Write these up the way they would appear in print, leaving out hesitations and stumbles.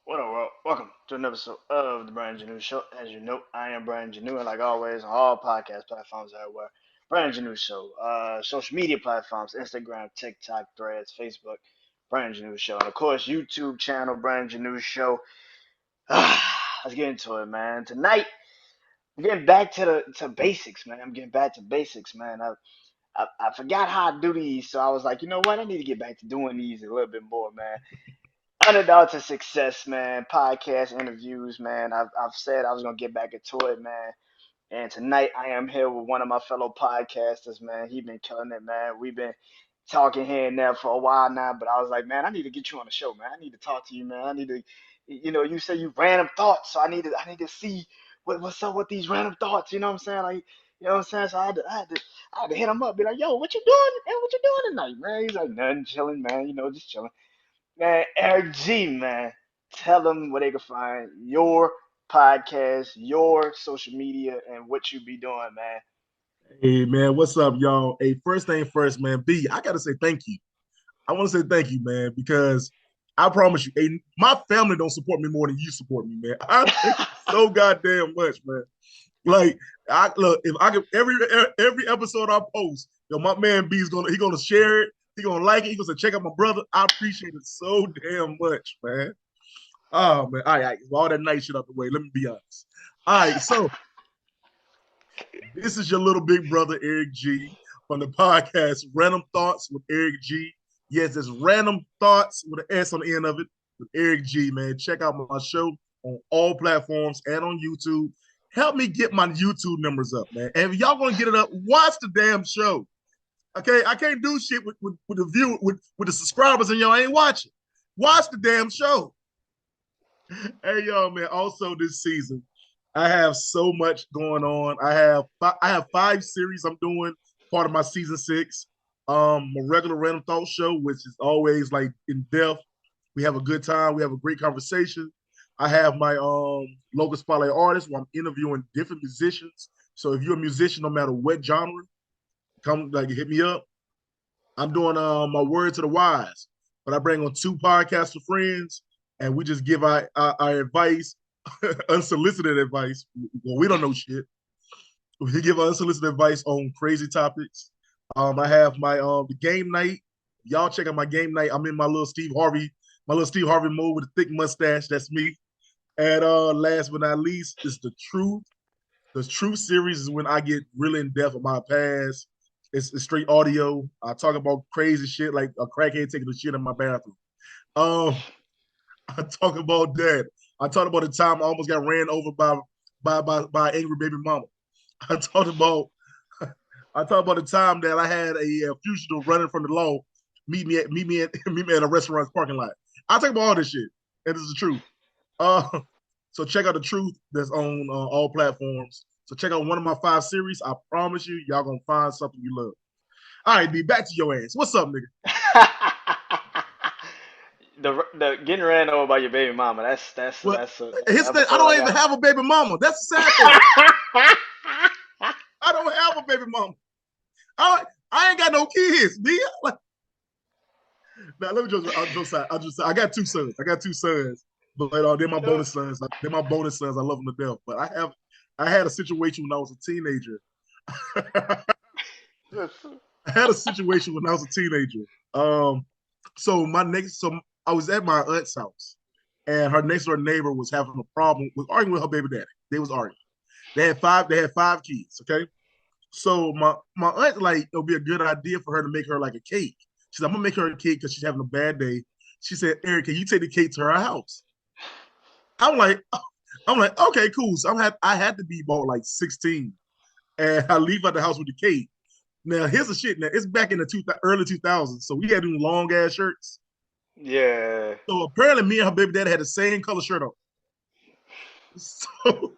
What up, world? Welcome to another episode of the BrandonJaneauShow. As you know, I am Brandon Janeau, and like always, on all podcast platforms everywhere. BrandonJaneauShow, social media platforms, Instagram, TikTok, Threads, Facebook, BrandonJaneauShow, and of course, YouTube channel, BrandonJaneauShow. Let's get into it, man. Tonight, I'm getting back to basics, man. I'm getting back to basics, man. I forgot how I do these, so I was like, you know what? I need to get back to doing these a little bit more, man. Underdog to Success, man. Podcast interviews, man. I've said I was gonna get back into it, man. And tonight I am here with one of my fellow podcasters, man. He been killing it, man. We've been talking here and there for a while now, but I was like, man, I need to get you on the show, man. I need to talk to you, man. I need to, you say you random thoughts, so I need to see what's up with these random thoughts. You know what I'm saying? Like, you know what I'm saying? So I had to hit him up, be like, yo, what you doing? Hey, what you doing tonight, man? He's like, nothing, chilling, man. Just chilling. Man, EricG, man, tell them where they can find your podcast, your social media, and what you be doing, man. Hey man, what's up, y'all? Hey, first thing first, man. B, I gotta say thank you. I want to say thank you, man, because I promise you, hey, my family don't support me more than you support me, man. I thank you so goddamn much, man. Like, I look, if I could every episode I post, my man B is gonna share it, he gonna like it, he gonna say, check out my brother. I appreciate it so damn much, man. Oh man, all right, all that nice shit out the way. Let me be honest. All right, so this is your little big brother, Eric G, from the podcast Random Thoughts with Eric G. Yes, it's Random Thoughts with an S on the end of it with Eric G, man. Check out my show on all platforms and on YouTube. Help me get my YouTube numbers up, man. And if y'all gonna get it up, watch the damn show. Okay, I can't do shit with the view with the subscribers and y'all ain't watching. Watch the damn show. Hey, y'all, man. Also, this season, I have so much going on. I have 5 series I'm doing, part of my season 6. A regular random thought show, which is always like in depth. We have a good time. We have a great conversation. I have my local spotlight artist where I'm interviewing different musicians. So if you're a musician, no matter what genre, come like hit me up. I'm doing my word to the wise, but I bring on 2 podcaster friends, and we just give our advice, unsolicited advice. Well, we don't know shit. We give unsolicited advice on crazy topics. I have my the game night. Y'all check out my game night. I'm in my little Steve Harvey mode with a thick mustache. That's me. And last but not least is the truth. The truth series is when I get really in depth of my past. It's straight audio. I talk about crazy shit like a crackhead taking a shit in my bathroom. Um, I talk about that. I talked about the time I almost got ran over by an angry baby mama. I talked about I talked about the time that I had a fugitive running from the law meet me at a restaurant's parking lot. I talk about all this shit, and this is the truth. Uh, so check out the truth that's on all platforms. So check out one of my 5 series. I promise you, y'all gonna find something you love. All right, B, back to your ass. What's up, nigga? the getting ran over by your baby mama. That's Well, that's a his thing, I episode I don't even got. have a baby mama. That's the sad part. I don't have a baby mama. I ain't got no kids, B. Like, now let me just I got 2 sons. I got 2 sons, but they're my bonus sons. They're my bonus sons. I love them to death. But I had a situation when I was a teenager. I had a situation when I was a teenager. Um, so I was at my aunt's house, and her next door neighbor was having a problem with arguing with her baby daddy. They was arguing. They had 5 kids. Okay, so my aunt like it'll be a good idea for her to make her like a cake. She said I'm gonna make her a cake because she's having a bad day. She said, Eric, can you take the cake to her house? I'm like, I'm like, okay, cool. So I had to be about like 16, and I leave out the house with the cake. Now here's the shit. Now it's back in the early 2000s, so we had them long ass shirts. Yeah. So apparently, me and her baby daddy had the same color shirt on. So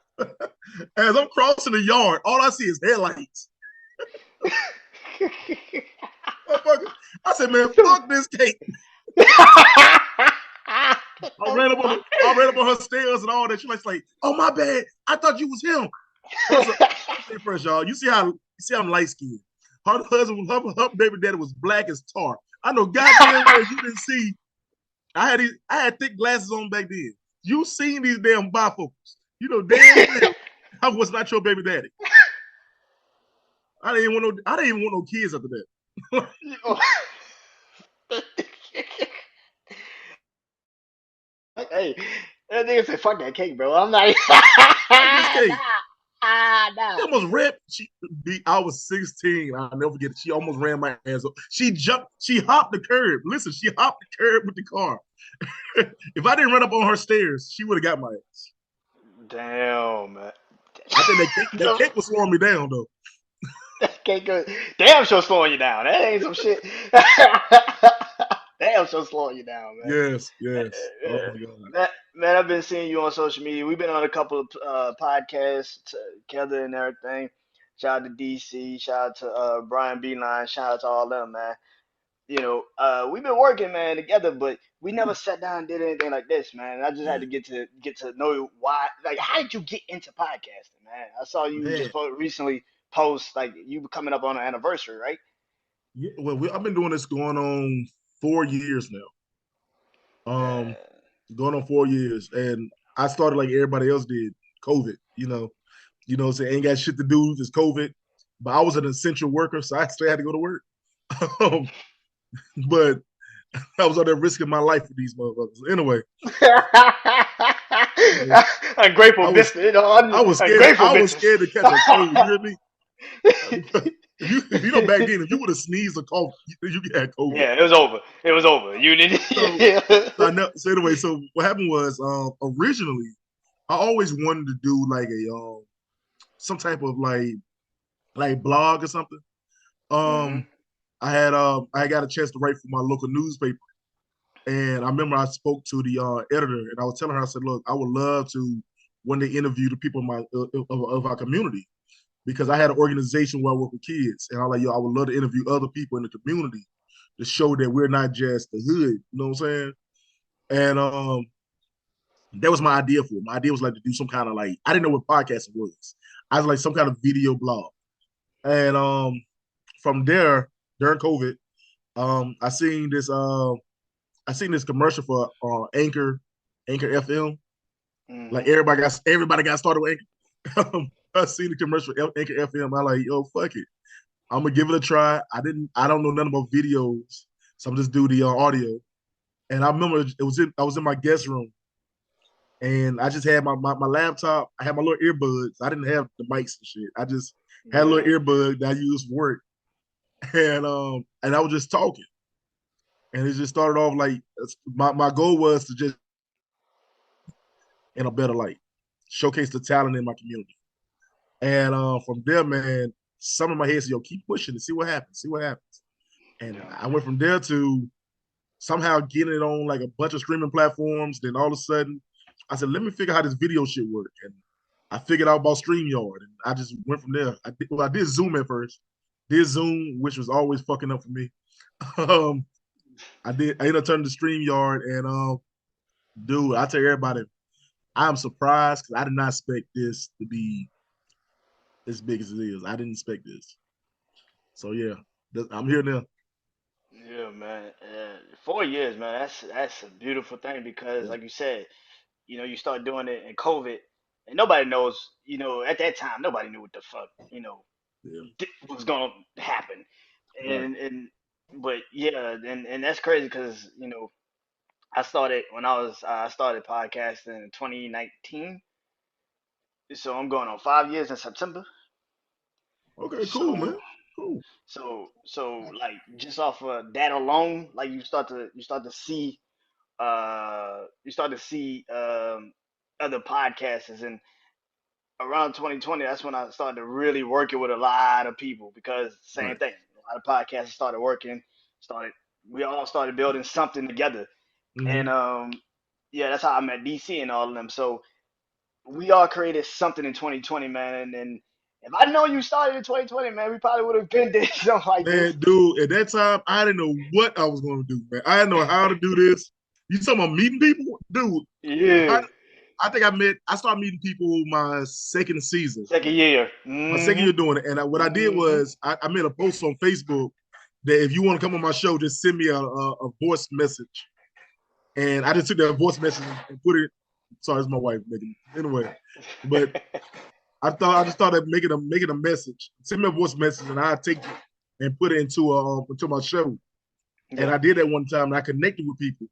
as I'm crossing the yard, all I see is headlights. I said, man, fuck this cake. I ran up on her stairs and all that. She was like, oh my bad. I thought you was him. First, first y'all, you see I'm light skinned. Her husband, her baby daddy was black as tar. I know goddamn well you didn't see. I had thick glasses on back then. You seen these damn bifocals. You know damn well I was not your baby daddy. I didn't even want no kids after that. Hey, that nigga said, "Fuck that cake, bro." I'm not. Fuck this cake. She Nah. almost ran. I was 16. I'll never forget it. She almost ran my ass up. She jumped. She hopped the curb. Listen, she hopped the curb with the car. If I didn't run up on her stairs, she would have got my ass. Damn, man. I think that cake was slowing me down though. That cake good. Damn, sure slowing you down. That ain't some shit. Damn, sure slowing you down, man. Yes, yes. Oh my god. Man, I've been seeing you on social media. We've been on a couple of podcasts together and everything. Shout out to DC. Shout out to Brian Beeline. Shout out to all them, man. We've been working, man, together, but we never sat down and did anything like this, man. I just had Yeah, to get to know why. Like, how did you get into podcasting, man? I saw you man. just recently post like you coming up on an anniversary, right? Yeah, well, I've been doing this going on 4 years now. Um, Uh, going on 4 years, and I started like everybody else did. COVID, so ain't got shit to do. Just COVID. But I was an essential worker, so I still had to go to work. Um, but I was out there risking my life for these motherfuckers. Anyway, so ungrateful I was Mister, you know, I was scared. ungrateful I was Mister. scared to catch a cold. You hear me? If you know back then, if you would have sneezed or coughed, you had COVID. Yeah, it was over. It was over. You did. So, Yeah. so I know. So anyway, so what happened was originally I always wanted to do like a some type of like blog or something. Hmm. Um, I got a chance to write for my local newspaper, and I remember I spoke to the editor, and I was telling her, I said, "Look, I would love to one day interview the people in my of our community because I had an organization where I work with kids, and I was like, yo, I would love to interview other people in the community to show that we're not just the hood. You know what I'm saying? And that was my idea for it. My idea was like to do some kind of like I didn't know what podcasting was. I was like some kind of video blog, and from there during COVID, I seen this commercial for Anchor FM. Like Hmm. everybody got started with Anchor. I seen the commercial for Anchor FM. I like, yo, fuck it. I'm gonna give it a try. I don't know nothing about videos, so I'm just do the audio. And I remember I was in my guest room, and I just had my laptop. I had my little earbuds. I didn't have the mics and shit. I just had a little Hmm. earbud that I used for work, and I was just talking. And it just started off like my goal was to just in a better light, showcase the talent in my community. And from there, man, some of my head said, "Yo, keep pushing and see what happens. See what happens." And Yeah. I went from there to somehow getting it on like a bunch of streaming platforms. Then all of a sudden, I said, "Let me figure out how this video shit work." And I figured out about StreamYard, and I just went from there. I did Zoom at first. Did Zoom, which was always fucking up for me. um, I ended up turning to StreamYard, and dude, I tell everybody, I'm surprised because I did not expect this to be as big as it is. I didn't expect this. So yeah, I'm here now. Yeah, man. 4 years, man. That's a beautiful thing because, Yeah, like you said, you start doing it in COVID, and nobody knows. At that time, nobody knew what the fuck, yeah, was gonna happen, right. but yeah, and that's crazy because I started podcasting in 2019, so I'm going on 5 years in September. Okay, cool, So man. Cool. like just off of that alone, like you start to see other podcasters, and around 2020, that's when I started really working with a lot of people because same Right. thing. A lot of podcasters started working, started we all started building something together, and Mm-hmm. yeah, that's how I met DC and all of them. So we all created something in 2020, man, and if I know you started in 2020, man, we probably would have been doing something like this. Man, dude, at that time, I didn't know what I was going to do, man. I didn't know how to do this. You talking about meeting people? Dude, I, Yeah, I think I started meeting people my second season, second year. my second year doing it. And what I did Hmm. was I made a post on Facebook that if you want to come on my show, just send me a voice message. And I just took that voice message and put it. Sorry, it's my wife making. Anyway, but I just thought of making a message, send me a voice message, and I take it and put it into my show. And Yeah. I did that one time, and I connected with people.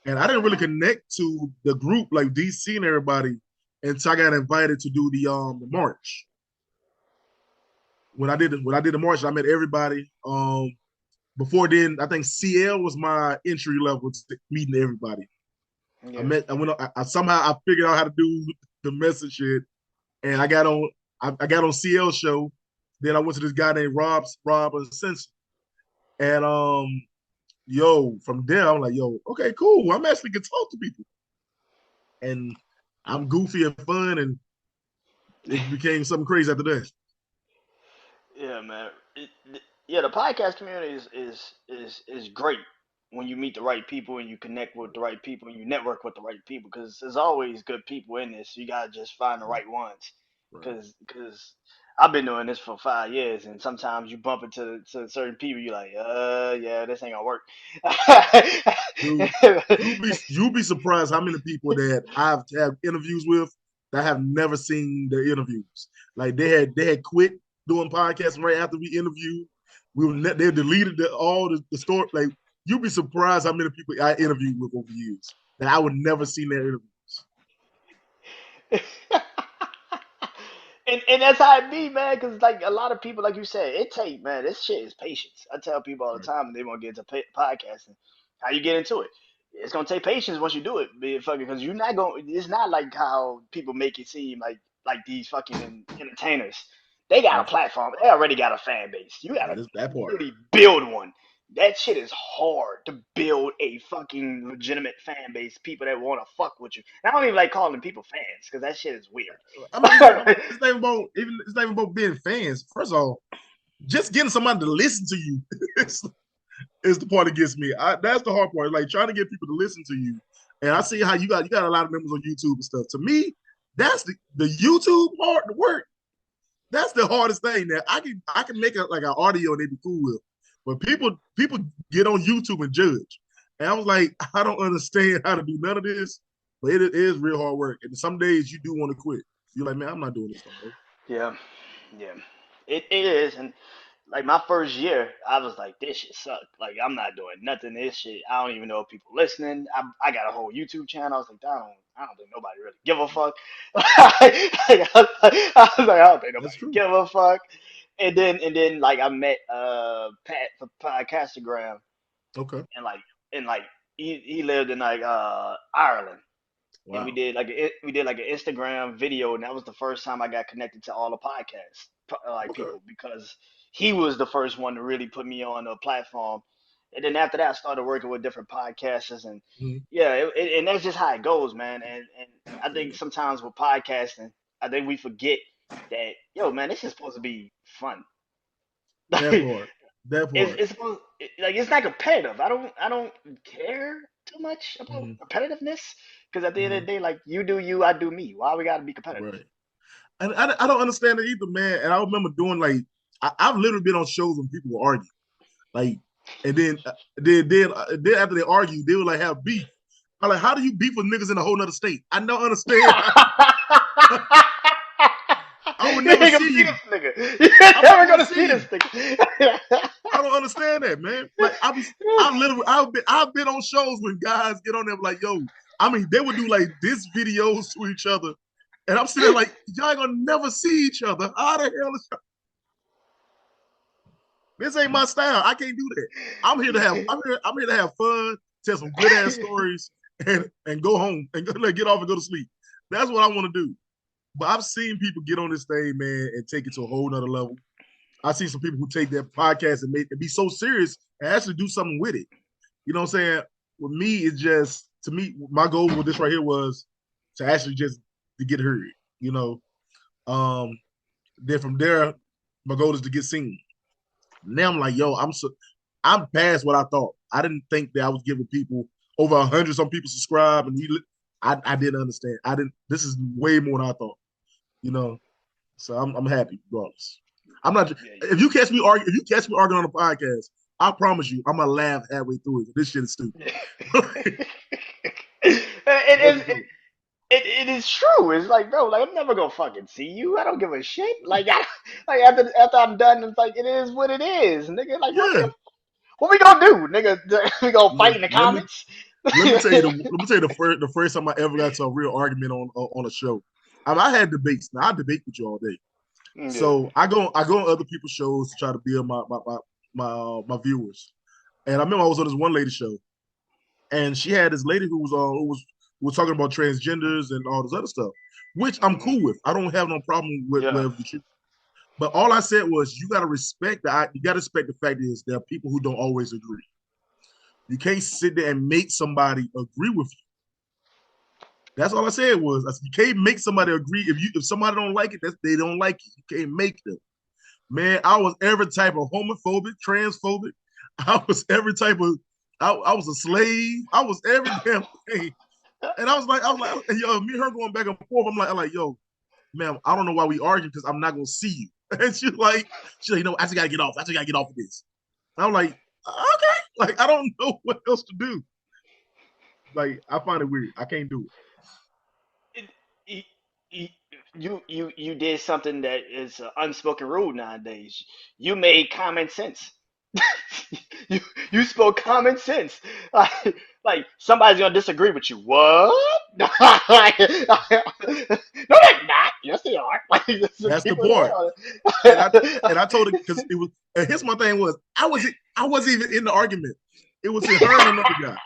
And I didn't really connect to the group like DC and everybody until I got invited to do the march. When I did the march, I met everybody. Before then, I think CL was my entry level to meeting everybody. Yeah. I went. I somehow I figured out how to do the message shit, and I got on CL show. Then I went to this guy named Rob Simpson, and yo, from there I'm like, yo, okay, cool. I'm actually can talk to people, and I'm goofy and fun, and it became something crazy after that. Yeah, man. Yeah, the podcast community is great when you meet the right people and you connect with the right people and you network with the right people because there's always good people in this. You gotta just find the right ones. Right. Because I've been doing this for 5 years and sometimes you bump into certain people you're like, yeah, this ain't gonna work. Dude, you'll be surprised how many people that I've had interviews with that have never seen their interviews. Like they had quit doing podcasts right after we interviewed. They deleted all the story. Like you'll be surprised how many people I interviewed with over the years that I would never seen their interviews. And that's how it be, man. Because like a lot of people, like you said, it take man. This shit is patience. I tell people all the Right. time when they want to get into podcasting, how you get into it. It's gonna take patience once you do it, be fucking because you're not going. It's not like how people make it seem like these fucking entertainers. They got a Right. platform. They already got a fan base. You Right. gotta This that part. really build one. That shit is hard to build a fucking legitimate fan base. People that want to fuck with you. And I don't even like calling people fans because that shit is weird. I mean, it's not even about being fans. First of all, just getting somebody to listen to you is the part that gets me. That's the hard part. Like trying to get people to listen to you. And I see how you got a lot of members on YouTube and stuff. To me, that's the YouTube part, the work. That's the hardest thing. That I can make like an audio and they be cool with. But people get on YouTube and judge. And I was like, I don't understand how to do none of this. But it is real hard work. And some days you do want to quit. You're like, man, I'm not doing this no more. Yeah, yeah. It is, and like my first year, I was like, this shit sucked. Like I'm not doing nothing. This shit, I don't even know if people listening. I got a whole YouTube channel. I was like, I don't think nobody really give a fuck. I was like, I don't think That's nobody true. give a fuck. And then like I met Pat for Podcastagram, Okay. and like he lived in like Ireland, and Wow. we did like an Instagram video, and that was the first time I got connected to all the podcasts like Okay. people because he was the first one to really put me on a platform, and then after that I started working with different podcasters, and Mhm. yeah, and that's just how it goes, man. And I think Yeah. sometimes with podcasting, I think we forget that yo, man, this is supposed to be fun. That Like, part. That part. it's supposed like it's not competitive. I don't care too much about Mhm. competitiveness because at the end of Mhm. the day, like you do you, I do me. Why we gotta be competitive? Right. And I don't understand it either, man. And I remember doing like I've literally been on shows when people were arguing, like, and then after they argue, they would like have beef. I'm like, how do you beef with niggas in a whole nother state? I don't understand. I would You never ain't see gonna see you. this nigga. You're I'm never never gonna gonna see see you. this nigga. I don't understand that, man. Like I've been on shows when guys get on there like, yo, I mean, they would do like this videos to each other, and I'm sitting there like, y'all ain't gonna never see each other. How the hell is this? Ain't my style. I can't do that. I'm here to have fun, tell some good ass stories, and go home and get off and go to sleep. That's what I want to do. But I've seen people get on this thing, man, and take it to a whole nother level. I see some people who take their podcast and make it be so serious and actually do something with it. You know what I'm saying? With me, it's just to me, my goal with this right here was to actually just to get heard. You know, um, then from there, my goal is to get seen. Now I'm like, yo, I'm past what I thought. I didn't think that I was giving people over 100 some people subscribe, and I didn't understand. I didn't. This is way more than I thought. You know, so I'm happy, regardless. I'm not. Yeah, If you catch me arguing on a podcast, I promise you, I'm gonna laugh halfway through it. This shit is stupid. yeah. and, That's and, a joke. it is true. It's like, bro, like I'm never gonna fucking see you. I don't give a shit. Like, like after I'm done, it's like it is what it is, nigga. Like, Yeah. what we gonna do, nigga? We gonna fight Look, in the comments? let me tell you the first time I ever got to a real argument on a show. I had debates. Now I debate with you all day. Yeah. So I go on other people's shows to try to build my viewers. And I remember I was on this one lady show, and she had this lady who was talking about transgenders and all this other stuff, which I'm Hmm. cool with. I don't have no problem with Yeah. whatever you choose. But all I said was you gotta respect the fact is there are people who don't always agree. You can't sit there and make somebody agree with you. That's all I said was you can't make somebody agree. If somebody don't like it, they don't like it. You can't make them. Man, I was every type of homophobic, transphobic. I was every type of I was a slave. I was every damn thing. And yo, me and her going back and forth. I'm like, yo, man, I don't know why we arguing because I'm not gonna see you. And she's like, I just gotta get off. I just gotta get off of this. I'm like, okay. Like, I don't know what else to do. Like, I find it weird. I can't do it. It- it- you did something that is unspoken rule nowadays. You made common sense. you you spoke common sense. Like somebody's gonna disagree with you. What? No, they're not. Yes, they are. Like some That's the people part. And I are. and I told her because it was. And here's my thing was I wasn't even in the argument. It was her and another guy.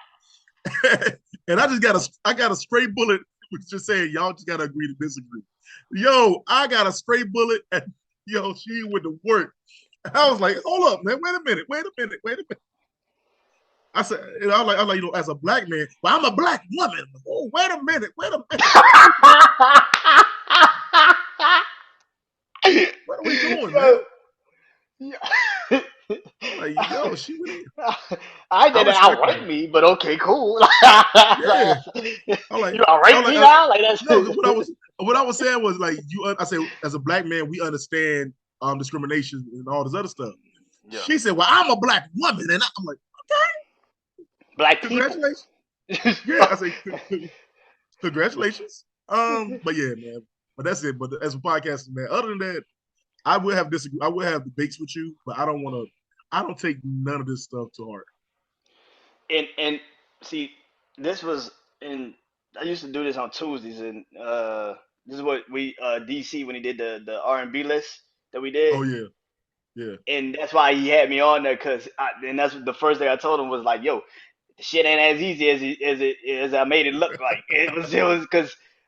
And I got a straight bullet, which just saying y'all just gotta agree to disagree. Yo, I got a straight bullet, and yo, she went to work. I was like, hold up, man, wait a minute. I said, and I was like, as a black man, well, I'm a black woman. Oh, wait a minute. What are we doing, man? Yo, yeah. I'm like, yo, she went. I I didn't respected outright her. me, but okay, cool. Yeah, I'm You outright like, me now? Like that's no. What I was saying was like, I say, as a black man, we understand discrimination and all this other stuff. yeah. She said, well, I'm a black woman, and I'm like, Black people. congratulations. Yeah, I say, congratulations. But yeah, man. But that's it. But as a podcaster, man, other than that, I will have debates with you, but I don't want to. I don't take none of this stuff to heart. And see, this was in. I used to do this on Tuesdays, and this is what we DC when he did the R&B list that we did, Oh yeah, yeah. and that's why he had me on there because, and that's the first thing I told him was like, yo, the shit ain't as easy as I made it look like. It was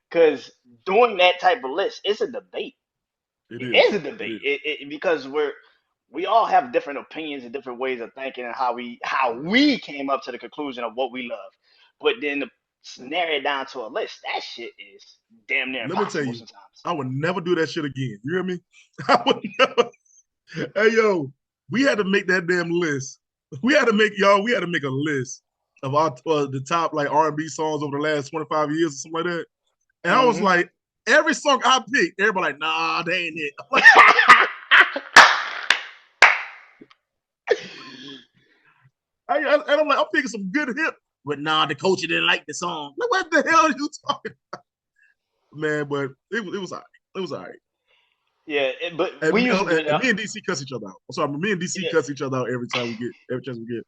because doing that type of list, it's a debate. It It is is. a It debate. is. Because we all have different opinions and different ways of thinking and how we came up to the conclusion of what we love. But then to narrow it down to a list, that shit is damn near Let me tell impossible you, sometimes. I would never do that shit again. You hear me? I would never. Hey yo, we had to make that damn list. We had to make a list of our the top like R&B songs over the last 25 years or something like that. And I was Hmm. like, every song I picked, everybody like, nah, they ain't it. I'm like, and I'm like, I'm picking some good hip. But nah, the coach didn't like the song. Like, what the hell are you talking, man? But it was all right. It was all right. Yeah, but we used to do And that. me and DC cuss each other out. I'm sorry, me and DC Yeah, cuss each other out every chance we get.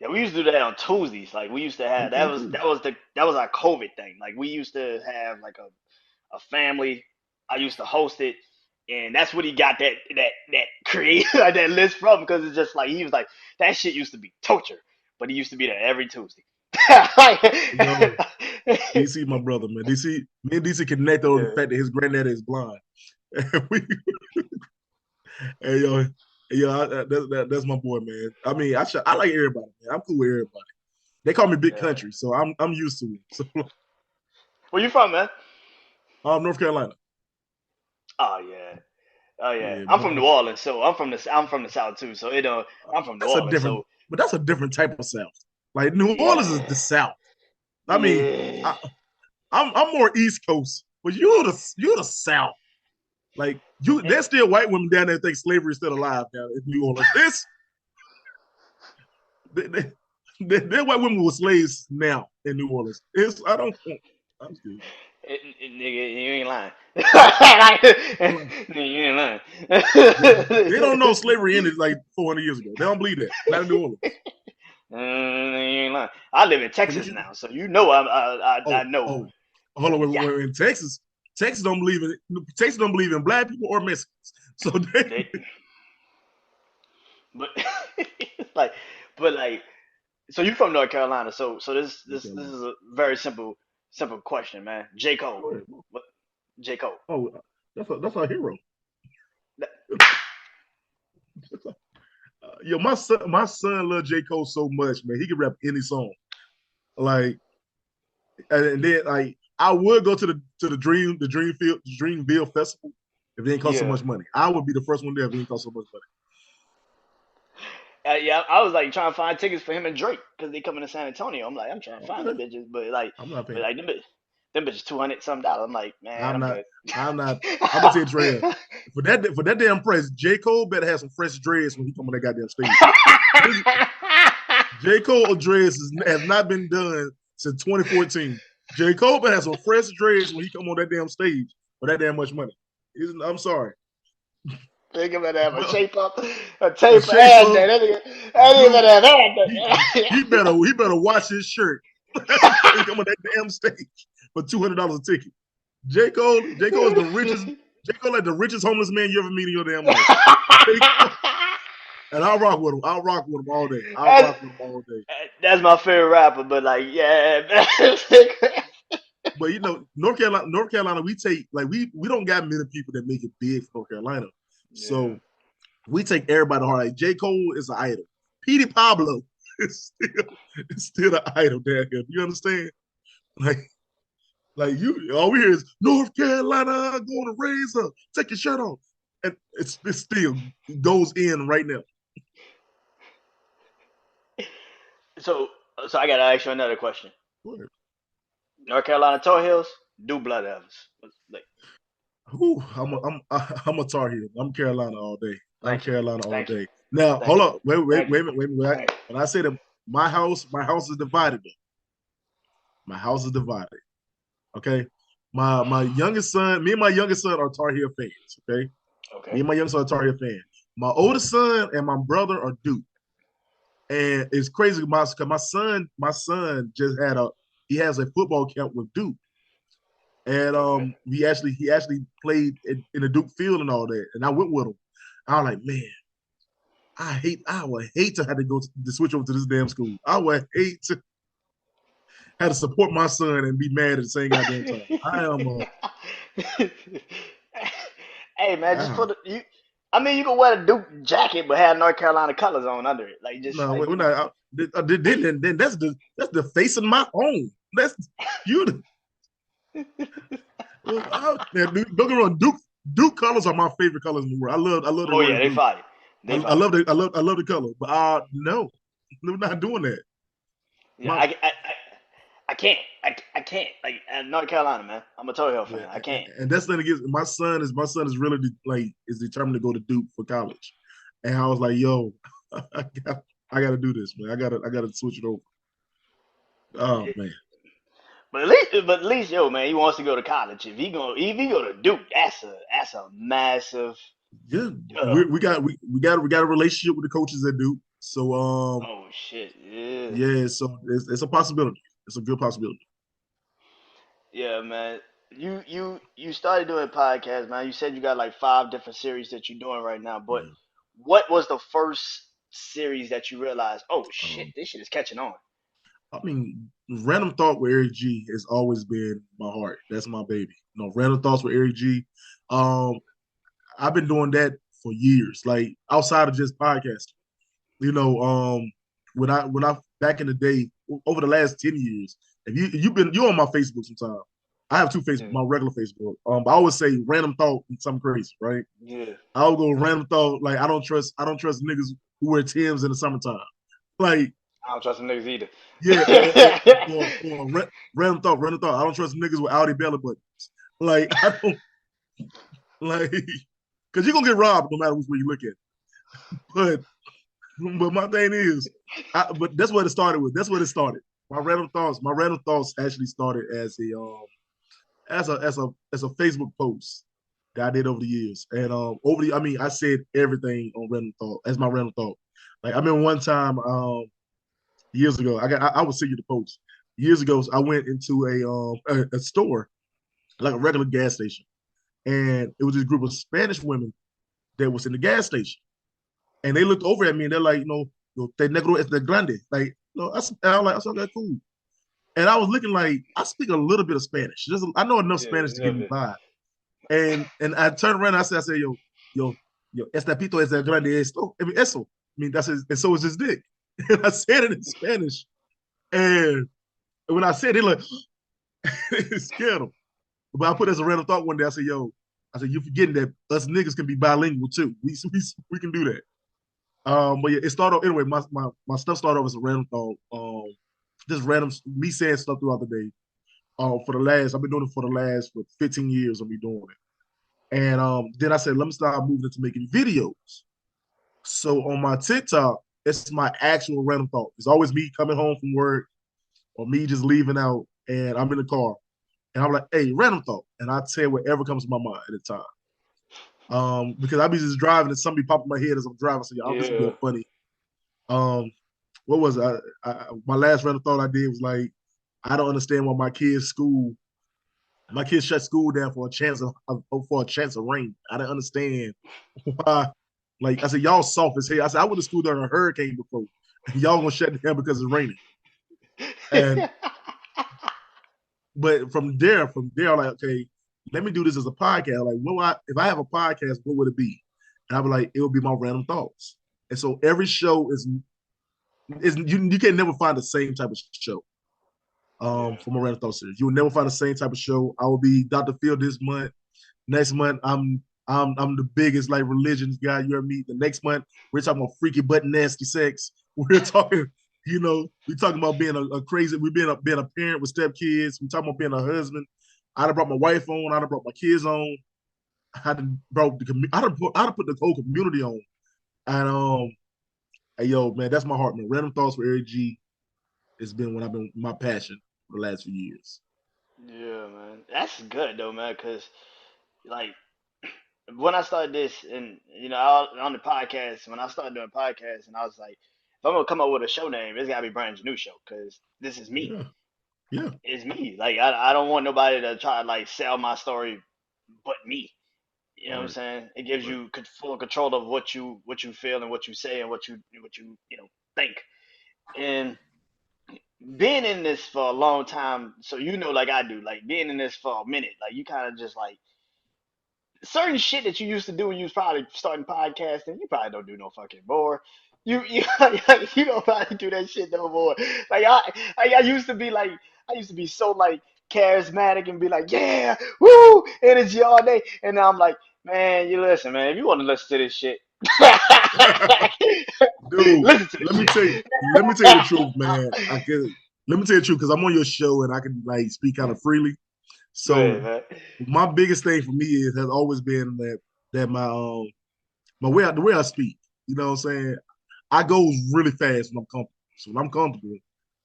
yeah, we used to do that on Tuesdays. Like we used to have Okay, cool. that was our COVID thing. Like we used to have like a family. I used to host it, and that's what he got that creative that list from because it's just like he was like that shit used to be torture, but he used to be there every Tuesday. Yo, DC, my brother, man. Me and DC connected over the Yeah. fact that his granddaddy is blind. we, hey, yo, that's my boy, man. I mean, I like everybody, man. I'm cool with everybody. They call me Big Yeah. Country, so I'm used to it. So, Where you from, man? North Carolina. Oh yeah. Oh yeah. Yeah, I'm but from New Orleans, so I'm from the South too. So I'm from New that's a Orleans, different, so but that's a different type of South. Like New Orleans is yeah. the South. I mean, Yeah. I, I'm more East Coast, but you're the South. Like there's still white women down there that think slavery is still alive down in New Orleans. They, they, white women were slaves now in New Orleans. I don't. I'm scared. Nigga, you ain't lying. Nigga, you ain't They don't know lying. slavery ended like 400 years ago. They don't believe that. Not in New Orleans. You ain't lying. I live in So what Texas you? now, so you know I Oh, know. oh, hold on. Yeah, In Texas, Texas don't believe in Texas don't believe in black people or Mexicans. So they, they, but like, but like, so you from North Carolina, so this okay, is a very simple question, man. J Cole, go ahead. what? J Cole. Oh, that's our hero. That- Yo, my son loves J. Cole so much, man. He can rap any song. Like, and then like I would go to the Dreamville Festival if it didn't cost so Yeah. much money. I would be the first one there if it didn't cost so much money. Yeah, I was like trying to find tickets for him and Drake because they coming to San Antonio. I'm like, I'm trying to find them Okay, bitches, I'm not but paying. like them bitches $200 some. I'm like, man, I'm I'm not. good. I'm not. I'm gonna tell you, Trey, for that damn price, J. Cole better have some fresh dreads when he come on that goddamn stage. His J. Cole dreads has not been done since 2014. J. Cole better have some fresh dreads when he come on that damn stage for that damn much money. I'm sorry. Think about that, a Well, shape up, a a tape shape ass day. up, That nigga dude. better have He better watch his shirt. He come on that damn stage for $200 a ticket. J. Cole is the richest. everything. J. Cole like the richest homeless man you ever meet in your damn life. And I'll rock with him. I'll rock with him all day. I'll that's, rock with him all day. that's my favorite rapper, but like, yeah, But you know, North Carolina, we take like we don't got many people that make it big for North Carolina. yeah. So we take everybody to heart. Like J. Cole is an idol. Petey Pablo is still an idol down here. Do you understand? Like you all we hear is North Carolina going to raise up. Take your shirt off. And it still goes in right now. So, so I gotta ask you another question. North Carolina Tar Heels do blood Evans. Like, Whew, I'm a Tar Heel. I'm Carolina all day. I'm thank you, Carolina all thank you, day. Now thank hold you, up, thank you. wait a minute. All right. When I say that my house is divided. My house is divided. Okay, my youngest son, me and my youngest son are Tar Heel fans. Okay, me Okay. and my youngest son are Tar Heel fans. My oldest son and my brother are Duke, and it's crazy because my son just had a he has a football camp with Duke. And Okay. he actually played in the Duke field and all that. And I went with him. I was like, man, I would hate to have to go to switch over to this damn school. I would hate to have to support my son and be mad at the same goddamn time. I am Hey man, just ah, put you. I mean, you can wear a Duke jacket, but have North Carolina colors on under it. Like just no, like we're not. Then that's the face of my home. That's you. Man, don't get me wrong. Duke colors are my favorite colors in the world. I love the oh royal yeah, they blue. fight. They I fight. love I love the color. But no, we're not doing that. Yeah, My I can't. I can't. Like North Carolina, man. I'm a Tar Heel Yeah, fan. I can't. and that's the thing is my son is really like is determined to go to Duke for college, and I was like, yo, I got to do this, man. I gotta switch it over. Oh man, But at least, yo, man, he wants to go to college. If he go to Duke, that's a massive yeah, dub. we got a relationship with the coaches at Duke, so Oh shit, yeah, yeah, so it's a possibility. It's a good possibility. yeah, man. You started doing podcasts, man. You said you got like 5 different series that you're doing right now. But Yeah. what was the first series that you realized? Oh shit, Um, this shit is catching on. I mean, random thought with Eric G has always been my heart. That's my baby. You know, random thoughts with Eric G. Um, I've been doing that for years, like outside of just podcasting. You know, when I back in the day, over the last 10 years, if you're on my Facebook sometime. I have two Facebook, Yeah, my regular Facebook. But I always say random thought and something crazy, right? yeah. I'll go random thought, like I don't trust niggas who wear Timbs in the summertime. Like, I don't trust them niggas either. yeah, random thought. I don't trust niggas with Audi belly buttons. Like, I don't like because you're gonna get robbed no matter which way you look at it. But my thing is, but that's what it started with. That's what it started. My random thoughts actually started as a Facebook post that I did over the years. And I mean, I said everything on random thought as my random thought. Like I remember one time years ago, I would send you the post. Years ago, I went into a store, like a regular gas station, and it was this group of Spanish women that was in the gas station, and they looked over at me and they're like, "Te negro es de grande." Like, and I'm like, "I said, okay, cool." And I was looking like I speak a little bit of Spanish. I know enough Yeah, Spanish to get me never. by. And I turned around and I said, yo, esta pito es el grande esto. I mean, eso. I mean, and so is his dick. And I said it in Spanish. And when I said it, like, it scared him. But I put it as a random thought one day. I said, you forgetting that us niggas can be bilingual too. We can do that. But yeah, it started off, anyway, my stuff started off as a random thought. Just random, me saying stuff throughout the day. I've been doing it for the last 15 years. I'll be doing it. And then I said, let me start moving into making videos. So on my TikTok, it's my actual random thought. It's always me coming home from work or me just leaving out and I'm in the car. And I'm like, hey, random thought. And I tell whatever comes to my mind at the time. Because I be just driving and somebody pop in my head as I'm driving. So, oh, this would be Yeah. a funny. Um, what was it? My last random thought I did was like, I don't understand why my kids shut school down for a chance of rain. I didn't understand why. Like I said, y'all soft as hell. I said I went to school during a hurricane before, and y'all gonna shut down because it's raining. And but from there, I'm like, okay, let me do this as a podcast. Like, if I have a podcast, what would it be? And I'd be like, it would be my random thoughts. And so every show is you can never find the same type of show. Yeah. From a random thought series, you will never find the same type of show. I will be Dr. Phil this month. Next month, I'm the biggest like religions guy you ever meet. The next month, we're talking about freaky butt nasty sex. We're talking, we're talking about being a crazy. We're being a parent with stepkids. We're talking about being a husband. I done brought my wife on. I done brought my kids on. I done brought I done put the whole community on. And hey, yo, man, that's my heart, man. Random thoughts for Eric G. It's been when I've been my passion for the last few years. Yeah, man. That's good though, man. Cause like when I started this, and on the podcast, when I started doing podcasts, and I was like, if I'm gonna come up with a show name, it's gotta be Brandon's new show, cause this is me. Yeah, yeah, It's me. Like I don't want nobody to try to like sell my story, but me. You know what I'm right, saying? It gives right. you full control of what you feel and what you say and what you think. And being in this for a long time, so like I do, like being in this for a minute, like you kind of just like certain shit that you used to do when you was probably starting podcasting, you probably don't do no fucking more. You you don't probably do that shit no more. Like I used to be like I used to be so like charismatic and be like, yeah, woo, energy all day. And now I'm like, man, you listen, man, if you want to listen to this shit, Dude, listen to this let me shit. tell you, let me tell you the truth, man. Let me tell you the truth because I'm on your show and I can like speak kind of freely. Go So ahead, man. my biggest thing for me has always been that the way I speak. You know what I'm saying? I go really fast when I'm comfortable. So when I'm comfortable,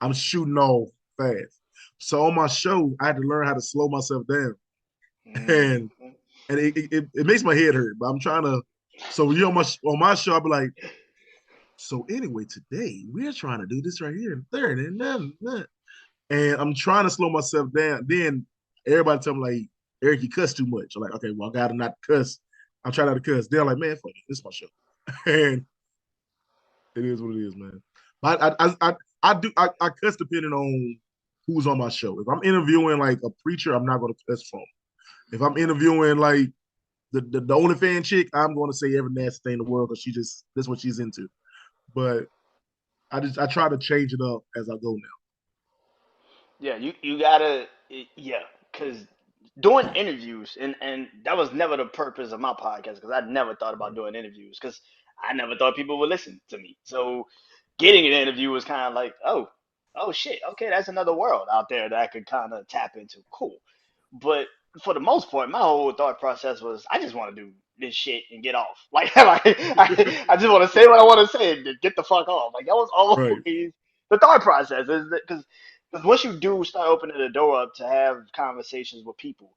I'm shooting off fast. So on my show, I had to learn how to slow myself down, and Mm-hmm. it makes my head hurt. But I'm trying to. So you on my show, I'll be like, so anyway, today we're trying to do this right here and third and then. And I'm trying to slow myself down. Then everybody tell me like, Eric, you cuss too much. I'm like, okay, well, I gotta not cuss. I'm trying not to cuss. They're like, man, fuck it, this is my show. And it is what it is, man. But I cuss depending on who's on my show. If I'm interviewing like a preacher, I'm not gonna cuss from. If I'm interviewing like the OnlyFans chick, I'm gonna say every nasty thing in the world because that's what she's into. But I try to change it up as I go now. Yeah, you gotta yeah, because doing interviews and that was never the purpose of my podcast because I never thought about Right. doing interviews because I never thought people would listen to me. So getting an interview was kind of like, oh shit, okay, that's another world out there that I could kind of tap into. Cool, but for the most part, my whole thought process was I just want to do this shit and get off. Like I just want to say what I want to say and get the fuck off. Like that was Right. always the thought process is because Because once you do start opening the door up to have conversations with people,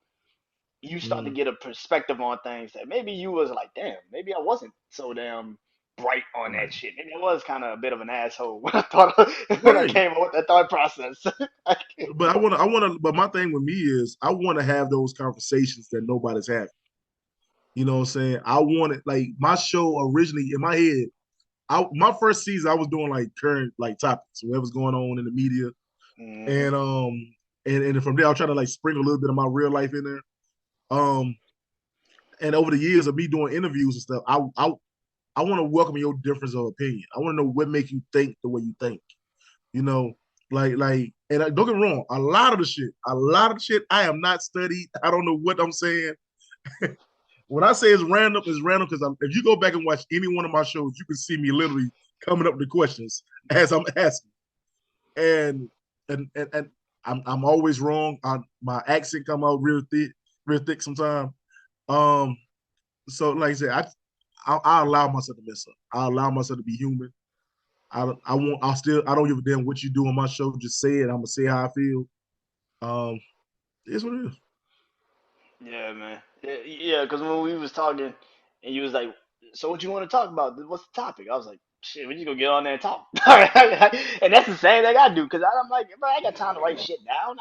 you start to Mm, get a perspective on things that maybe you was like, damn, maybe I wasn't so damn bright on that right, shit. Maybe I was kind of a bit of an asshole when I thought when I right. came up with that thought process. But I wanna. But my thing with me is, I want to have those conversations that nobody's having. You know what I'm saying? I wanted, like, my show originally in my head. My first season, I was doing like current like topics, whatever's going on in the media, Hmm. and and from there, I'll try to like sprinkle a little bit of my real life in there. Um, and over the years of me doing interviews and stuff, I want to welcome your difference of opinion. I want to know what makes you think the way you think. You know, and don't get me wrong, a lot of the shit I am not studied. I don't know what I'm saying. When I say it's random because if you go back and watch any one of my shows, you can see me literally coming up with questions as I'm asking, and and I'm always wrong. My accent come out real thick sometimes. Um, so like I said, I allow myself to mess up. I allow myself to be human. I don't give a damn what you do on my show. Just say it. I'm gonna say how I feel. Um, it's what it is. Yeah, man. Yeah, because when we was talking, and you was like, "So what you want to talk about? What's the topic?" I was like, "Shit, we just gonna get on there and talk." And that's the same thing I do, because I'm like, bro, I ain't got time to write shit down.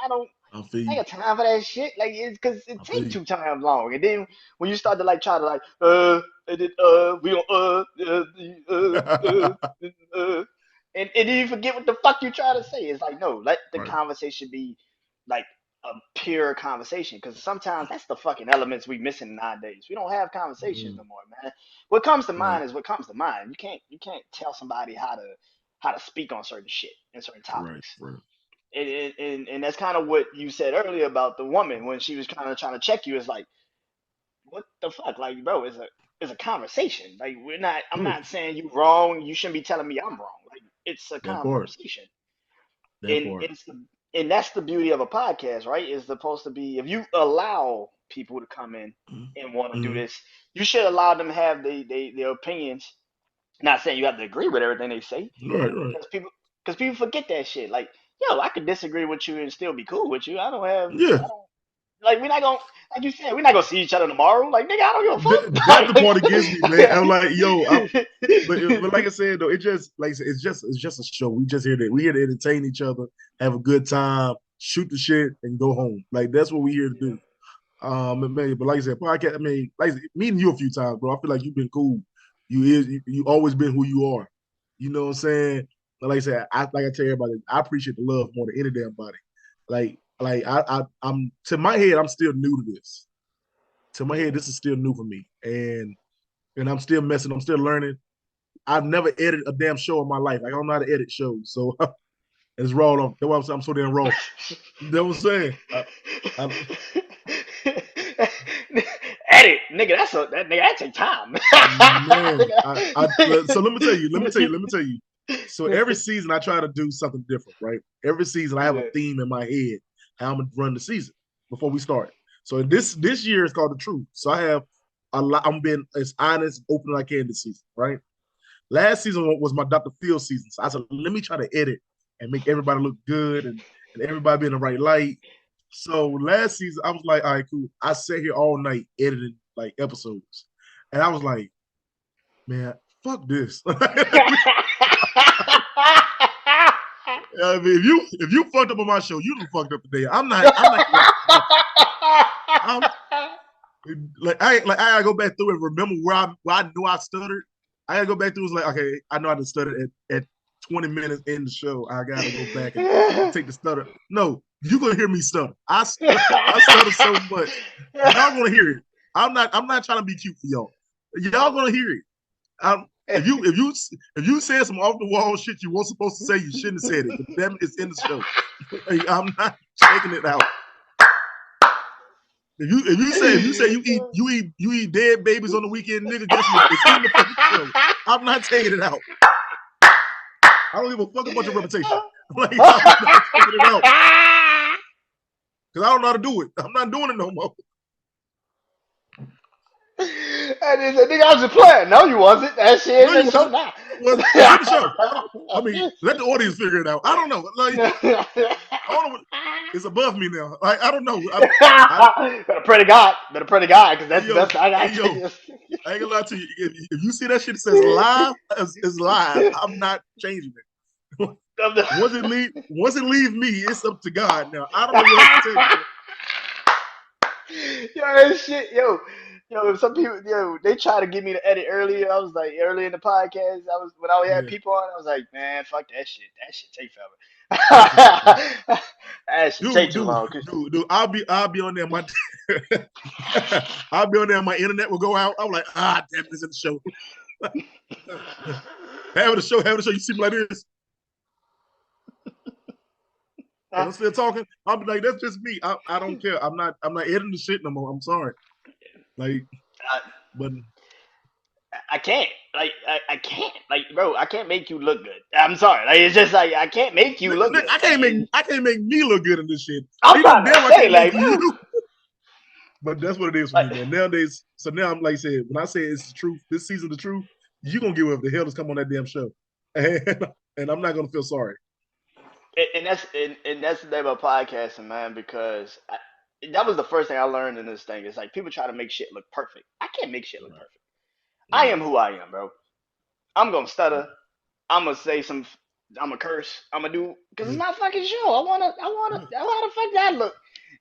I feel I you. ain't got time for that shit. Like, it's because it I feel take you. too times long. And then when you start to like try to like, we don't, and then you forget what the fuck you try to say. It's like, no, let the Right. conversation be like a pure conversation. Because sometimes that's the fucking elements we missing nowadays. We don't have conversations Mm, no more, man. What comes to right. mind is what comes to mind. You can't tell somebody how to speak on certain shit and certain Right. topics. Right. And that's kind of what you said earlier about the woman when she was kind of trying to check you. It's like, what the fuck, like, bro, it's a conversation. Like, we're not. I'm Yeah. not saying you wrong. You shouldn't be telling me I'm wrong. Like, it's a That part. conversation, That and part. it's and that's the beauty of a podcast, right? Is supposed to be, if you allow people to come in and want to do Mm-hmm. this, you should allow them to have their opinions. Not saying you have to agree with everything they say, Right. Right. because people forget that shit. Like, yo, I could disagree with you and still be cool with you. Yeah. I don't like we're not gonna like you said, we're not gonna see each other tomorrow. Like, nigga, I don't That's the give part that gets me, man. I'm like, yo, but like I a said though, it just like I said, it's just a show. We here to entertain each other, have a good time, shoot the shit, and go home. Like that's what we here to fuck. do. Man, but like I said, podcast. I mean, like I said, meeting you a few times, bro. I feel like you've been cool. You always been who you are. You know what I'm saying? But like I said, I tell everybody, I appreciate the love more than any damn body. I'm to my head, I'm still new to this. To my head, Yeah. this is still new for me, and I'm still messing. I'm still learning. I've never edited a damn show in my life. I don't know how to edit shows, so it's raw. That's why I'm so damn raw. That was saying. I, Edit, nigga. That take time. Man, so let me tell you. So every season I try to do something different, right? Every season I have a Yeah. theme in my head how I'm gonna run the season before we start. So this year is called the truth. So I have a lot. I'm being as honest, open as I can this season, right? Last season was my Dr. Phil season. So I said, let me try to edit and make everybody look good and everybody be in the right light. So last season I was like, all right, cool. I sat here all night editing like episodes. And I was like, man, fuck this. I mean, if you fucked up on my show, you done fucked up today. I'm not gonna I'm like I gotta go back through and remember where I knew I stuttered. I gotta go back through and was like, okay, I know I just stuttered at 20 minutes in the show. I gotta go back and take the stutter. No, you're gonna hear me stutter. I stutter so much. Y'all gonna hear it. I'm not trying to be cute for y'all. Y'all gonna hear it. Um, if you said some off the wall shit you weren't supposed to say, you shouldn't have said it. But damn, it's in the show. Like, I'm not taking it out. If you say you eat dead babies on the weekend, nigga, guess what? It's in the fucking show. I'm not taking it out. I don't give a fuck about your reputation. Like I'm not taking it out because I don't know how to do it. I'm not doing it no more. And he said, nigga, I was just playing. No, you wasn't. That shit No, in you the show wasn't. now. Well, it's in the show. I mean, let the audience figure it out. I don't know. Like It's above me now. Like I don't know. Better pray to God. Better pray to God, because Hey that's the yo, best I hey got to yo. you. I ain't gonna lie to you. If you see that shit that says live, is live. I'm not changing it. Once it leave me, it's up to God. Now I don't know what else to tell you, bro. Yo, that shit, yo, some people, they try to get me to edit earlier. I was like, early in the podcast, when I had Yeah, people on, I was like, man, fuck that shit. That shit take that's what's up, man. forever. That shit take too long. Dude. I'll be on there. My I'll be on there. My internet will go out. I'm like, damn, this is the show. Having the show. You see me like this, and I'm still talking. I'll be like, that's just me. I don't care. I'm not editing the shit no more. I'm sorry. Like, I, but I can't. I can't. Like, bro, I can't make you look good. I'm sorry. Like, it's just like, I can't make you look good. Like, I can't make me look good in this shit. I'm Ain't no trying to damn I say, can't make like, you. bro, But that's what it is for like, me, man. Nowadays, so now I'm like I said, when I say it's the truth, this season the truth, you gonna get whatever the hell is come on that damn show, and I'm not gonna feel sorry. and that's the name of podcasting, man, because that was the first thing I learned in this thing. It's like people try to make shit look perfect. I can't make shit look Right, perfect. I right, am who I am, bro. I'm gonna stutter. I'm gonna say some. I'm gonna curse. I'm gonna do because it's yeah, my fucking show. I wanna. yeah. How the fuck that look?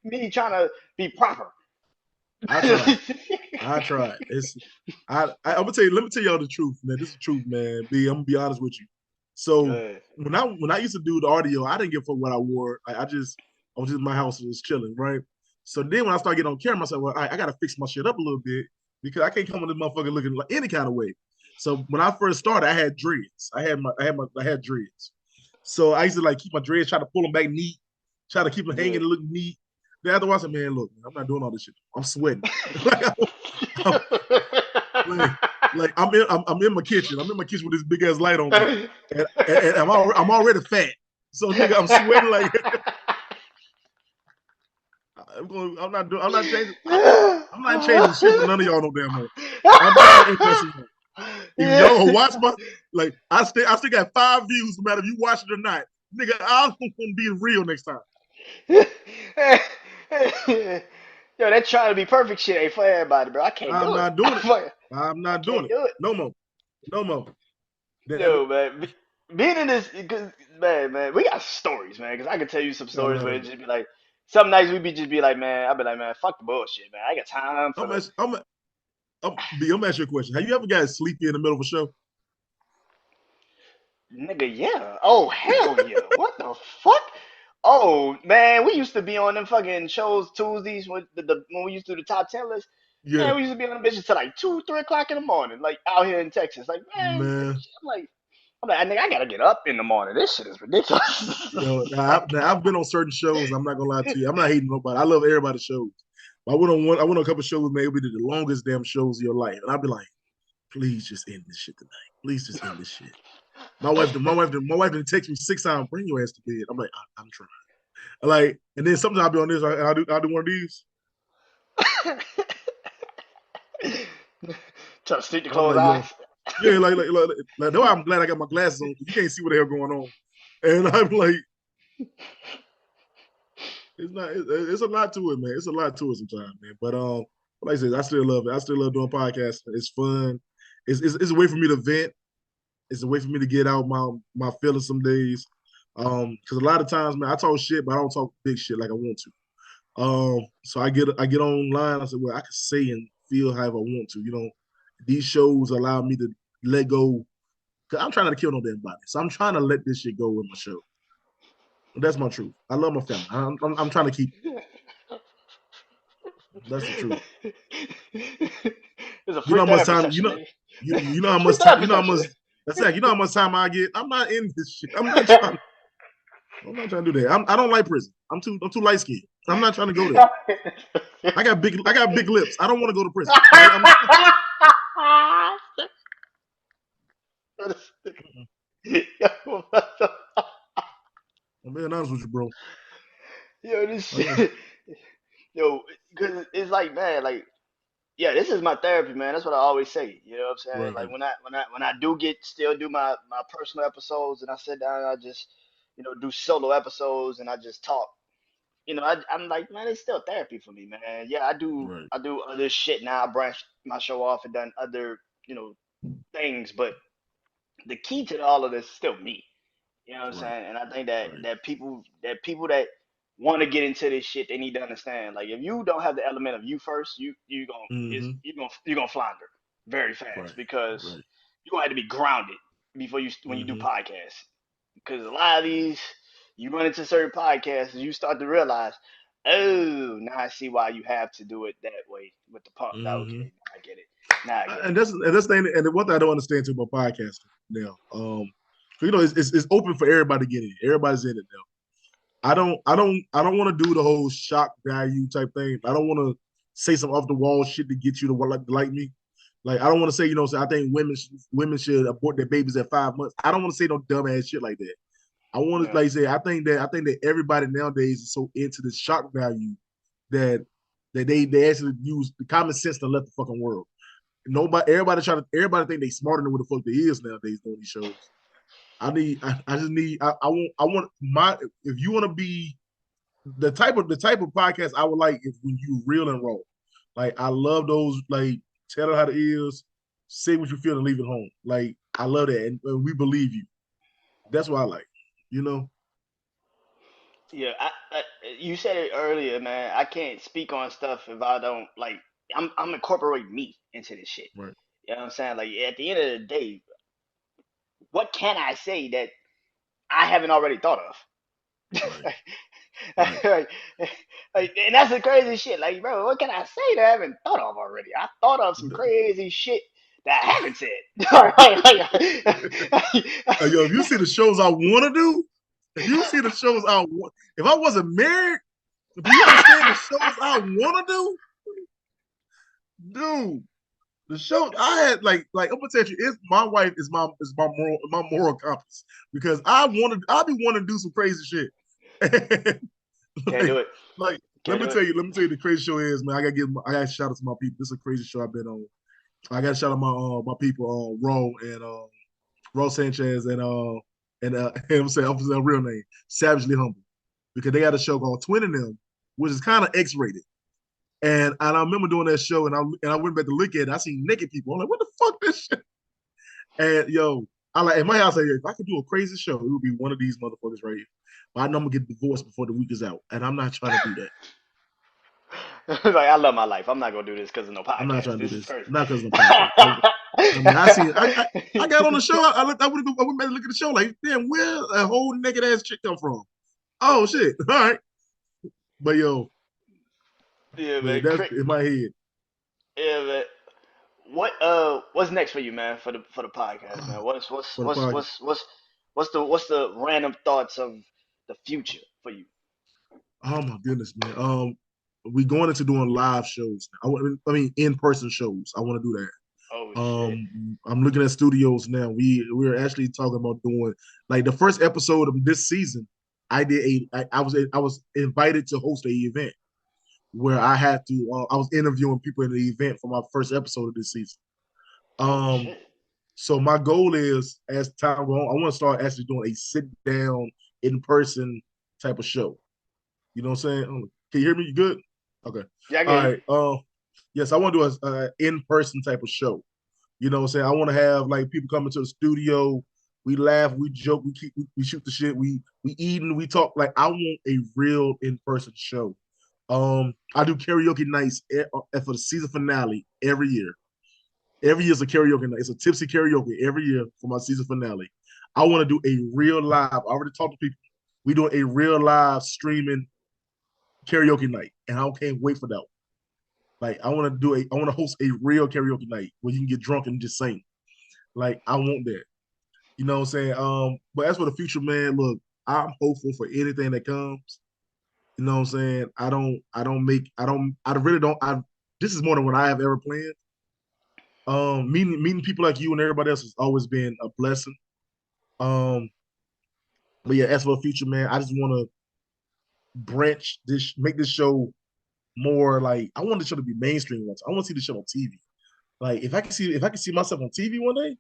Me trying to be proper. I tried. I tried. I'm gonna tell you. Let me tell y'all the truth, man. This is the truth, man. I'm gonna be honest with you. So Good. when I used to do the audio, I didn't give a fuck what I wore. I was just in my house and was chilling, right? So then when I started getting on camera, I said, well, I gotta fix my shit up a little bit because I can't come on this motherfucker looking like any kind of way. So when I first started, I had dreads. I had dreads. So I used to like keep my dreads, try to pull them back neat, try to keep them hanging Yeah. and look neat. Then after I said, man, look, I'm not doing all this shit. I'm sweating. like, I'm, like, I'm in my kitchen. I'm in my kitchen with this big ass light on me, and I'm already fat. So nigga, I'm sweating like I'm not changing. I'm not changing shit for none of y'all no damn more. I'm tired of messing with. If y'all gonna watch my like, I still got 5 views no matter if you watch it or not. Nigga, I'm gonna be real next time. Yo, that trying to be perfect shit ain't for everybody, bro. I can't I'm do it. not doing it. I'm I not doing can't it. do it. No more. No more. Yo, man, being in this, cause man, we got stories, man. Cause I can tell you some I stories love where that, it man. just be like, some nights we be just be like, man, I be like, man, fuck the bullshit, man. I got time for I'm the ask, I'm ask you a question. Have you ever got sleepy in the middle of a show? nigga. Yeah. Oh hell yeah. What the fuck? Oh man, we used to be on them fucking shows Tuesdays with when we used to do the top 10 list. Yeah, Man, we used to be on the bitches till like 2, 3 o'clock in the morning, like out here in Texas. Like, man, man. I'm like, I think I gotta get up in the morning. This shit is ridiculous. Now I've been on certain shows. I'm not gonna lie to you. I'm not hating nobody. I love everybody's shows. I went on a couple shows, maybe we did the longest damn shows of your life, and I'd be like, please just end this shit tonight. Please just end this shit. My wife didn't text me 6 times. Bring your ass to bed. I'm like, I'm trying. Like, and then sometimes I'll be on this. I'll do one of these. Trying to sleep to I'm close like, eyes. yo, yeah, that's why I'm glad I got my glasses on because you can't see what the hell going on. And I'm like, it's not. It's a lot to it, man. It's a lot to it sometimes, man. But like I said, I still love it. I still love doing podcasts. It's fun. It's a way for me to vent. It's a way for me to get out my feelings some days. Because a lot of times, man, I talk shit, but I don't talk big shit like I want to. So I get online. I said, well, I can say and feel however I want to. You know, these shows allow me to let go. Cause I'm trying not to kill no damn body. So I'm trying to let this shit go with my show. That's my truth. I love my family. I'm trying to keep. That's the truth. It's a You free know how much therapy time. session, nigga. You know how Free much time. therapy session. That's like you know how much time I get. I'm not in this shit. I'm not trying to do that. I don't like prison. I'm too light skinned. I'm not trying to go there. I got big lips. I don't want to go to prison. Like I'm being honest with you, bro. Yo, this I am. shit. Yo, because it's like, man, like, yeah, this is my therapy, man. That's what I always say. You know what I'm saying? Like Right. when I do get still do my personal episodes and I sit down and I just do solo episodes and I just talk. I'm like, man, it's still therapy for me, man. Yeah, Right. I do other shit now. I branched my show off and done other, things, but the key to all of this is still me. You know what I'm Right. saying? And I think that Right. people that want to get into this shit, they need to understand. Like, if you don't have the element of you first, Mm-hmm. you're gonna flounder very fast, Right. because Right. you're gonna have to be grounded before you when you do Mm-hmm. podcasts. Because a lot of these, you run into certain podcasts and you start to realize, oh, now I see why you have to do it that way with the pump. Mm-hmm. Okay, now I get it. Now I get it. And that's the thing, and the one thing I don't understand too about podcasting now. It's open for everybody to get in. Everybody's in it now. I don't want to do the whole shock value type thing. I don't want to say some off the wall shit to get you to like me. Like, I don't want to say, say I think women should abort their babies at 5 months. I don't want to say no dumb ass shit like that. I want to Yeah. like say I think that everybody nowadays is so into the shock value that they actually use the common sense to let the fucking world. Everybody think they smarter than what the fuck they is nowadays doing these shows. I just need I want my if you want to be the type of podcast I would like is when you real and raw. Like, I love those, like, tell it how it is, say what you feel and leave it home. Like, I love that, and we believe you. That's what I like. You know? Yeah, you said it earlier, man. I can't speak on stuff if I don't like. I'm incorporating me into this shit. Right, You know what I'm saying? Like, at the end of the day, what can I say that I haven't already thought of? right, right. like, like, and that's the crazy shit. Like, bro, what can I say that I haven't thought of already? I thought of some crazy shit that I haven't said. Yo, if you see the shows I want to do, if you see the shows I want, if I wasn't married, do you understand the shows I want to do, dude? The show I had, like I'm gonna tell you, it's my wife is my moral compass, because I be wanting to do some crazy shit. Can't like do it. like Can't do it. let me tell you the crazy show is, man. I gotta shout out to my people. This is a crazy show I've been on. I gotta shout out my people, Ro and Ro Sanchez and I'm saying a real name, Savagely Humble, because they got a show called Twin and Them, which is kind of X-rated. And I remember doing that show, and I went back to look at it. I seen naked people. I'm like, what the fuck this shit? And yo, I like in my house. Like, if I could do a crazy show, it would be one of these motherfuckers right here. But I know I'm gonna get divorced before the week is out, and I'm not trying to do that. Like, I love my life. I'm not gonna do this because of no I'm not podcast. trying to This do is this. crazy. Not because of the podcast. I mean, I see it. I got on the show. I went back to look at the show. Like, damn, where a whole naked ass chick come from? Oh shit! All right, but yo, Yeah, but man. that's in my head. Yeah, man. What's next for you, man? For the podcast, man. For the podcast. What's the random thoughts of the future for you? Oh my goodness, man. We going into doing live shows. I mean, in-person shows. I want to do that. Oh shit. I'm looking at studios now. We're actually talking about doing, like, the first episode of this season. I was invited to host a event where I had to. I was interviewing people in the event for my first episode of this season. Oh Um, shit. so my goal is, as time goes on, I want to start actually doing a sit down in person type of show. You know what I'm saying? Can you hear me? You good? Okay. Yeah, I All get you. right. Yes, I want to do a in-person type of show. You know what I'm saying? I want to have, like, people come into the studio, we laugh, we joke, we shoot the shit, we eat and we talk. Like, I want a real in-person show. I do karaoke nights for the season finale every year. Every year is a karaoke night. It's a tipsy karaoke every year for my season finale. I want to do a real live. I already talked to people. We doing a real live streaming karaoke night, and I can't wait for that one. Like, I want to host a real karaoke night where you can get drunk and just sing. Like, I want that. You know what I'm saying? But as for the future, man, look, I'm hopeful for anything that comes. You know what I'm saying? I really don't. This is more than what I have ever planned. Meeting people like you and everybody else has always been a blessing. Um, but yeah, as for the future, man, I just want to make this show more like, I want the show to be mainstream once. I want to see the show on TV. Like, if I can see myself on TV one day,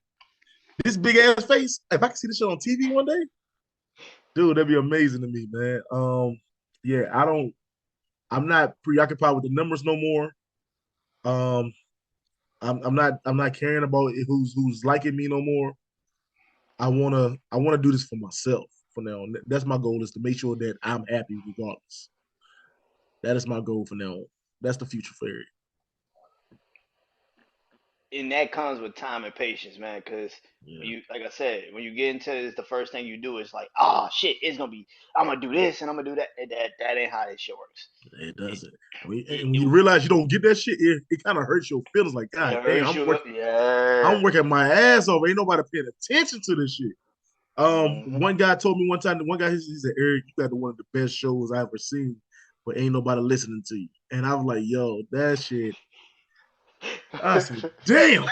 this big ass face, if I can see the show on TV one day, dude, that'd be amazing to me, man. yeah, I'm not preoccupied with the numbers no more. Um, I'm not caring about who's liking me no more. I wanna do this for myself for now. That's my goal, is to make sure that I'm happy regardless. That is my goal for now. That's the future for Eric. And that comes with time and patience, man. Because when Yeah, you, like I said, when you get into this, the first thing you do is like, oh shit, it's gonna be, I'm gonna do this and I'm gonna do that. That ain't how this shit works. it It doesn't. it, And when you it, realize you don't get that shit, it kind of hurts your feelings. Like, God it damn, hurts you. Yeah. I'm working my ass off. Ain't nobody paying attention to this shit. Hmm. One guy told me one time. One guy, he said, "Eric, you got one of the best shows I ever seen, but ain't nobody listening to you." And I was like, "Yo, that shit." I said, "Damn,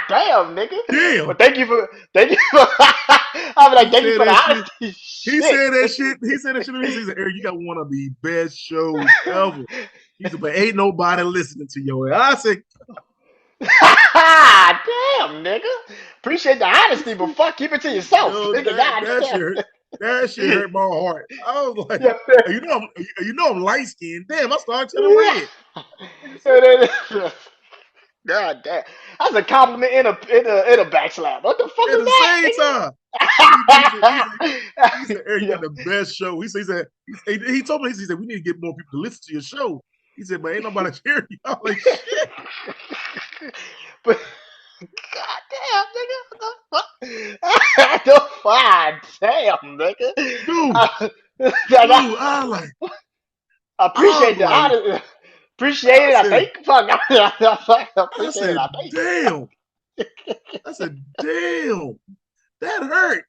Damn, nigga. damn." Well, thank you for. I'll be like, He thank you said for the that shit. honesty. He Shit. said that shit. He said that shit to me. He said, "Eric, you got one of the best shows ever." He said, "But ain't nobody listening to your ass." I said, Damn, nigga. Appreciate the honesty, but fuck, keep it to yourself. "Yo, Nigga, that shit hurt my heart." I was like, yeah. you know, I'm light skinned. Damn, I started turning red. Nigga said, God damn. That's a compliment in a backslap. What the fuck at is the same time, he said, Eric, you got that, the best show. He told me, he said, we need to get more people to listen to your show. He said, but ain't nobody hearing you. I'm like, shit, nigga? But God damn, nigga. What the fuck? The fine damn, nigga. dude, I, dude. I I appreciate was the like, honor. Appreciate I it, I said, think. Fuck. I I appreciate it, said, I think. damn. I said, damn, that hurt.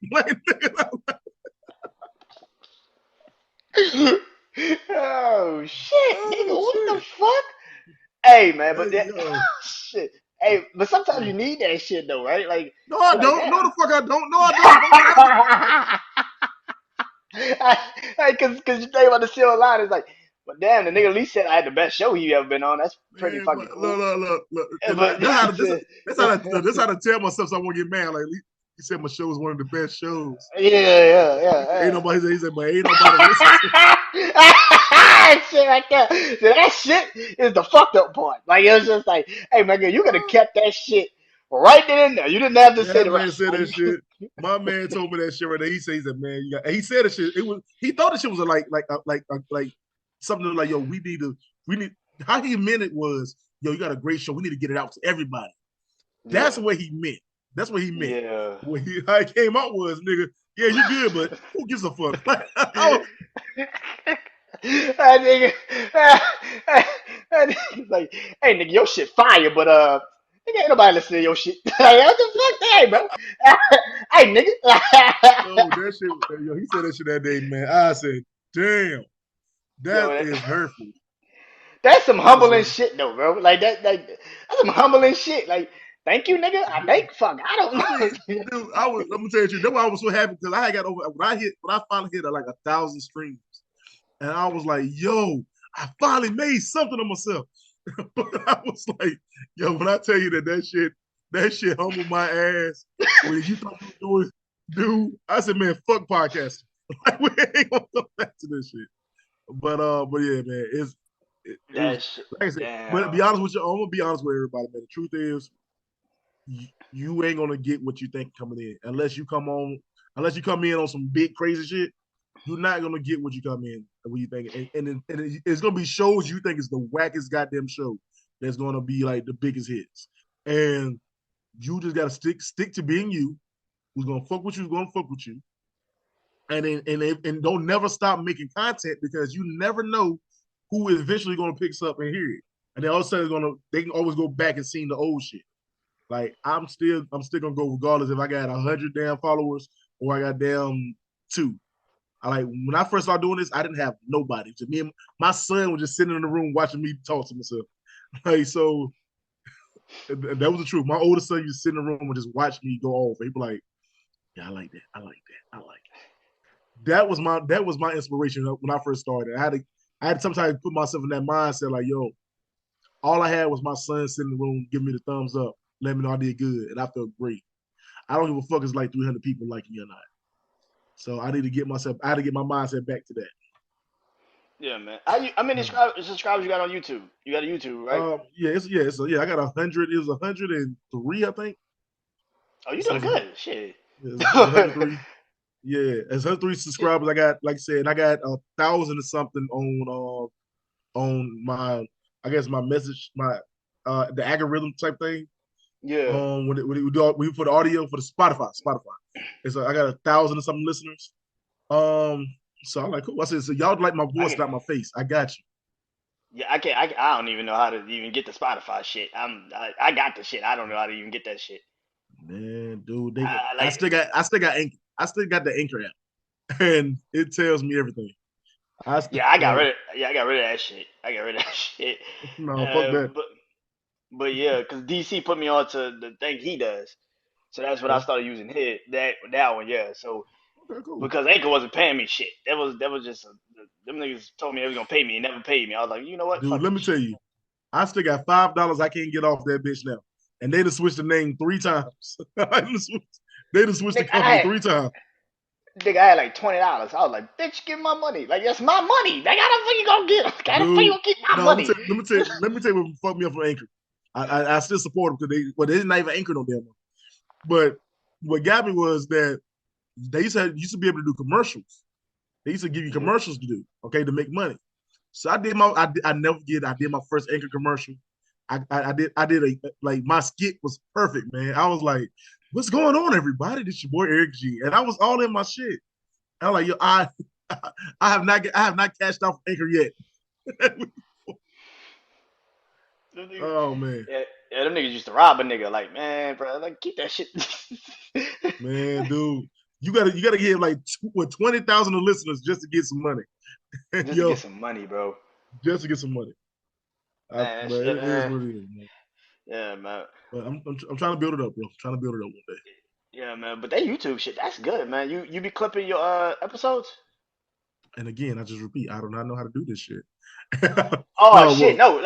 Oh shit, nigga, Oh what the shit. fuck? Hey man, but Hey, that yo. shit. Hey, but sometimes you need that shit though, right? Like, No, I be like, don't. No, damn. the fuck I don't. No, I don't. Don't lie to me. Hey, cause you think about the silver line, it's like, but damn, the nigga at least said I had the best show he ever been on. That's pretty Man, fucking but cool. look. And But that's how to tell myself so I won't get mad. Like, he said my show is one of the best shows. Ain't yeah. nobody, he said, but ain't nobody listen to Shit right there. So that shit is the fucked up part. Like it was just like, hey man, you could have it. kept that shit right there in there. You didn't have to say That the man rest. said that Like, shit. My man told me that shit right there. He said, man, he said that shit. It was, he thought the shit was like something like, yo, we need, how he meant it was, yo, you got a great show. We need to get it out to everybody. That's yeah, what he meant. That's what he meant. yeah. How it came out was, nigga, yeah, you good, but who gives a fuck? Like, That nigga, that nigga's like, hey nigga, your shit fire, but nigga, ain't nobody listening to your shit. Like, what the fuck, hey bro, hey yo, nigga. that shit, yo, he said that shit that day, man. I said, damn, Yo, that is hurtful. that's some That is humbling hurtful. shit though, bro. That's some humbling shit. Like, thank you, nigga. I think, fuck, I don't I mean, know. dude, I'm gonna tell you, that's why I was so happy because I had got over when I finally hit like 1,000 streams, and I was like, yo, I finally made something of myself. But I was like, yo, when I tell you that shit humbled my ass. When you thought you were doing, dude, I said, man, fuck podcasting. Like, we ain't gonna come back to this shit. But yeah, man, it was That shit, like I said. But to damn. be honest with you, I'm gonna be honest with everybody, man. The truth is, you ain't gonna get what you think coming in unless you come in on some big crazy shit. You're not gonna get what you come in what you think, and it's gonna be shows you think is the wackest goddamn show that's gonna be like the biggest hits, and you just gotta stick to being you. Who's gonna fuck with you? Who's gonna fuck with you, and don't never stop making content because you never know who is eventually gonna pick this up and hear it, and then all of a sudden they can always go back and see the old shit. Like I'm still gonna go regardless if I got 100 damn followers or I got damn two. I like when I first started doing this, I didn't have nobody. Just me and my son was just sitting in the room watching me talk to myself. Like so, that was the truth. My oldest son used to sit in the room and just watch me go off. He'd be like, "Yeah, I like that. I like that. I like that." That was my inspiration when I first started. I had to sometimes put myself in that mindset like, "Yo, all I had was my son sitting in the room, giving me the thumbs up, letting me know I did good, and I felt great. I don't give a fuck if it's like 300 people like me or not. So I need to get myself. I had to get my mindset back to that. Yeah, man. How many subscribers you got on YouTube? You got a YouTube, right? I got 100. It was 103, I think. Oh, you So doing good. Shit. it's 103. Yeah, it's 103 subscribers. I got, like I said, I got 1,000 or something on my, I guess my message, my the algorithm type thing. Yeah. When we do we put audio for the Spotify. It's I got 1,000 or something listeners. Um, so I'm like, cool. I said, so y'all like my I voice, can. not my face. I got you. Yeah, I can't. I don't even know how to even get the Spotify shit. I got the shit. I don't know how to even get that shit. Man, dude, I I like. still got Anchor. I still got the Anchor app, and it tells me everything. I still Yeah, I got like, rid of. Yeah, I got rid of that shit. I got rid of that shit. no, fuck that. But yeah, cause DC put me on to the thing he does. So that's when I Okay, started using that one. Yeah. So okay, cool. because Anchor wasn't paying me shit. That was just them niggas told me they was gonna pay me and never paid me. I was like, you know what? Dude, Fuck let this me tell shit. you, I still got $5 I can't get off that bitch now. And they done switched the name 3 times. They done switched the Nigga, company 3 times. I had like $20. I was like, bitch, give my money. Like that's my money. Like how the fuck you gonna get? How the fuck you Dude, gonna keep my no, money? let me tell you what fucked me up from Anchor. I still support them because they're not even Anchor no damn more. But what got me was that they used to be able to do commercials. They used to give you Yeah. commercials to do, okay, to make money. So I never did. I did my first Anchor commercial. I did a, like, my skit was perfect, man. I was like, what's going on, everybody? This your boy Eric G. And I was all in my shit. I'm like, yo, I have not cashed off Anchor yet. Them niggas, Oh man. yeah, them niggas used to rob a nigga. Like, man, bro, like keep that shit. Man, dude. You gotta get like 20,000 listeners just to get some money. Just to get Yo, some money, bro. just to get some money. Man, But shit, it is man. what it is, man. Yeah, man. But I'm trying to build it up, bro. I'm trying to build it up one day. Yeah, man. But that YouTube shit, that's good, man. You be clipping your episodes? And again, I just repeat, I do not know how to do this shit. Oh No, shit, well, no,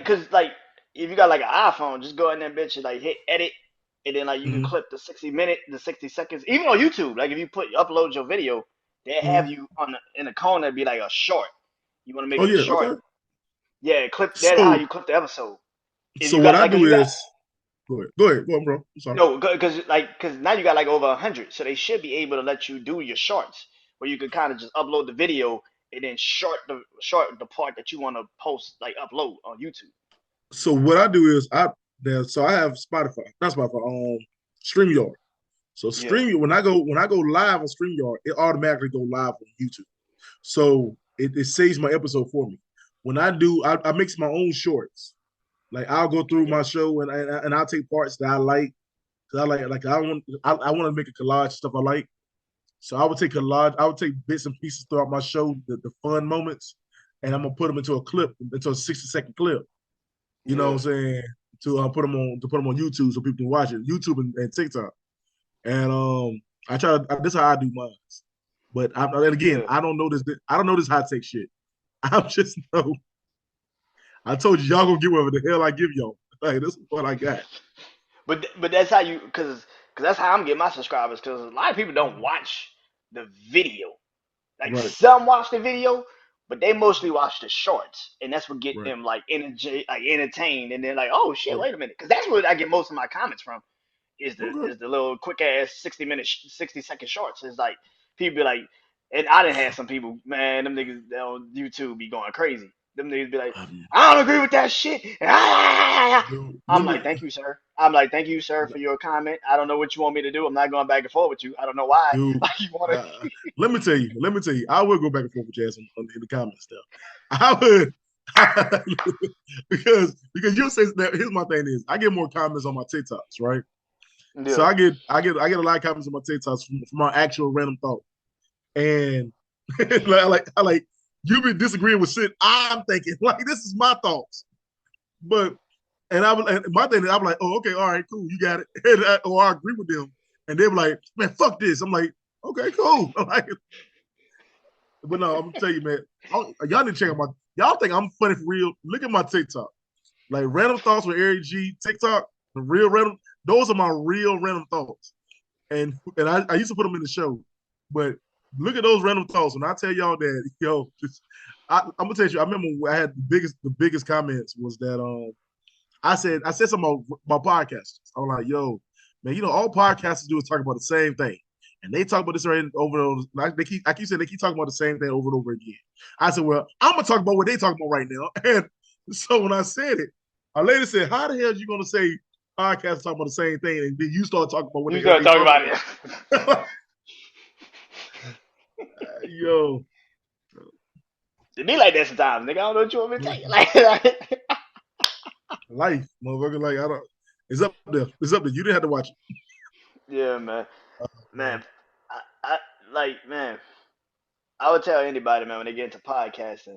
cause like if you got like an iPhone, just go in that bitch and like hit edit, and then like you can mhm, clip the 60 minute, the 60 seconds, even on YouTube. Like if you upload your video, they have mhm. you in the corner be like a short. You want to make Oh it a yeah, short? okay. Yeah, clip. That's how So you clip the episode. If so you what got I like, cause do you got is go on, bro. I'm sorry. no, cause now you got like over 100, so they should be able to let you do your shorts where you could kind of just upload the video and then short the part that you want to post like upload on YouTube. So what I do is so I have Spotify, not Spotify, StreamYard. So Yeah. when I go live on StreamYard, it automatically go live on YouTube. So it saves my episode for me. When I do, I mix my own shorts. Like I'll go through Yeah. my show and I'll take parts that I like. Cause I want to make a collage of stuff I like. So I would take bits and pieces throughout my show, the fun moments, and I'm gonna put them into a clip, into a 60-second clip. You know Yeah. what I'm saying? To put them on YouTube so people can watch it, YouTube and TikTok. And I try to this is how I do mine. But and again, Yeah. I don't know this high tech shit. I'm just know I told you y'all gonna get whatever the hell I give y'all. Like this is what I got. But that's how you cause that's how I'm getting my subscribers because a lot of people don't watch the video. Like Right, some watch the video, but they mostly watch the shorts, and that's what get right, them like energy, like entertained, and then like, oh shit, right. wait a minute, because that's where I get most of my comments from. Okay. Is the little quick ass 60 minute 60 second shorts. It's like people be like, and I didn't have some people, man, them niggas on YouTube be going crazy. Them niggas be like, I don't agree with that shit. Dude, let I'm me like, thank you, sir. I'm like, thank you, sir, for your comment. I don't know what you want me to do. I'm not going back and forth with you. I don't know why. dude. Like you want to. Let me tell you. I will go back and forth with Jazz in the comments stuff. I would because you'll say that. Here's my thing is I get more comments on my TikToks, right? So Yeah. I get a lot of comments on my TikToks from my actual random thought, and I like you been disagreeing with shit I'm thinking like this is my thoughts, but and my thing is I'm like, oh, okay, all right, cool, you got it, or I agree with them, and they're like, man, fuck this. I'm like, okay, cool. I'm like, but no, I'm gonna tell you, man, y'all need to check out my. Y'all think I'm funny for real? Look at my TikTok, like random thoughts with EricG TikTok, the real random. Those are my real random thoughts, and I used to put them in the show, But look at those random thoughts. When I tell y'all that, I'm gonna tell you. I remember I had the biggest comments was that I said something about podcasters. I was like, yo, man, all podcasters do is talk about the same thing. And they talk about this right over and over. Like I keep saying they keep talking about the same thing over and over again. I said, well, I'm gonna talk about what they talking about right now. And so when I said it, a lady said, how the hell are you gonna say podcasts talk about the same thing and then you start talking about what the You hell start they talking talking about it. about? Yo, It be like that sometimes, nigga. I don't know what you want me to tell you. life, motherfucker. Like I don't. It's up there. It's up there. You didn't have to watch it. Yeah, man. Man. Man, I man. I would tell anybody, man, when they get into podcasting,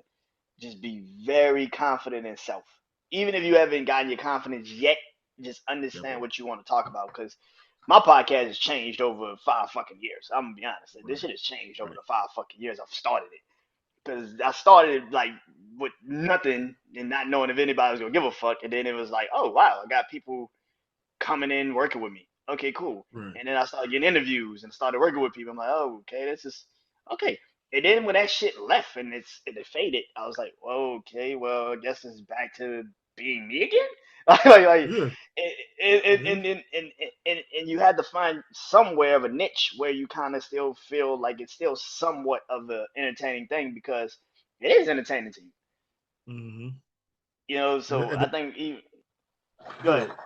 just be very confident in self. Even if you haven't gotten your confidence yet, just Yeah, understand bro. what you want to talk about. Because my podcast has changed over 5 fucking years. I'm gonna be honest. This Right. shit has changed over Right. the 5 fucking years I've started it. Because I started like with nothing and not knowing if anybody was gonna give a fuck, and then it was like, oh wow, I got people coming in working with me. Okay, cool. Right. And then I started getting interviews and started working with people. I'm like, oh, okay, this is okay. And then when that shit left and it faded, I was like, well, okay, well, I guess it's back to being me again. like Yeah. Yeah. and you had to find somewhere of a niche where you kind of still feel like it's still somewhat of an entertaining thing because it is entertaining to you. Mm-hmm. So I think even, go Go ahead. ahead.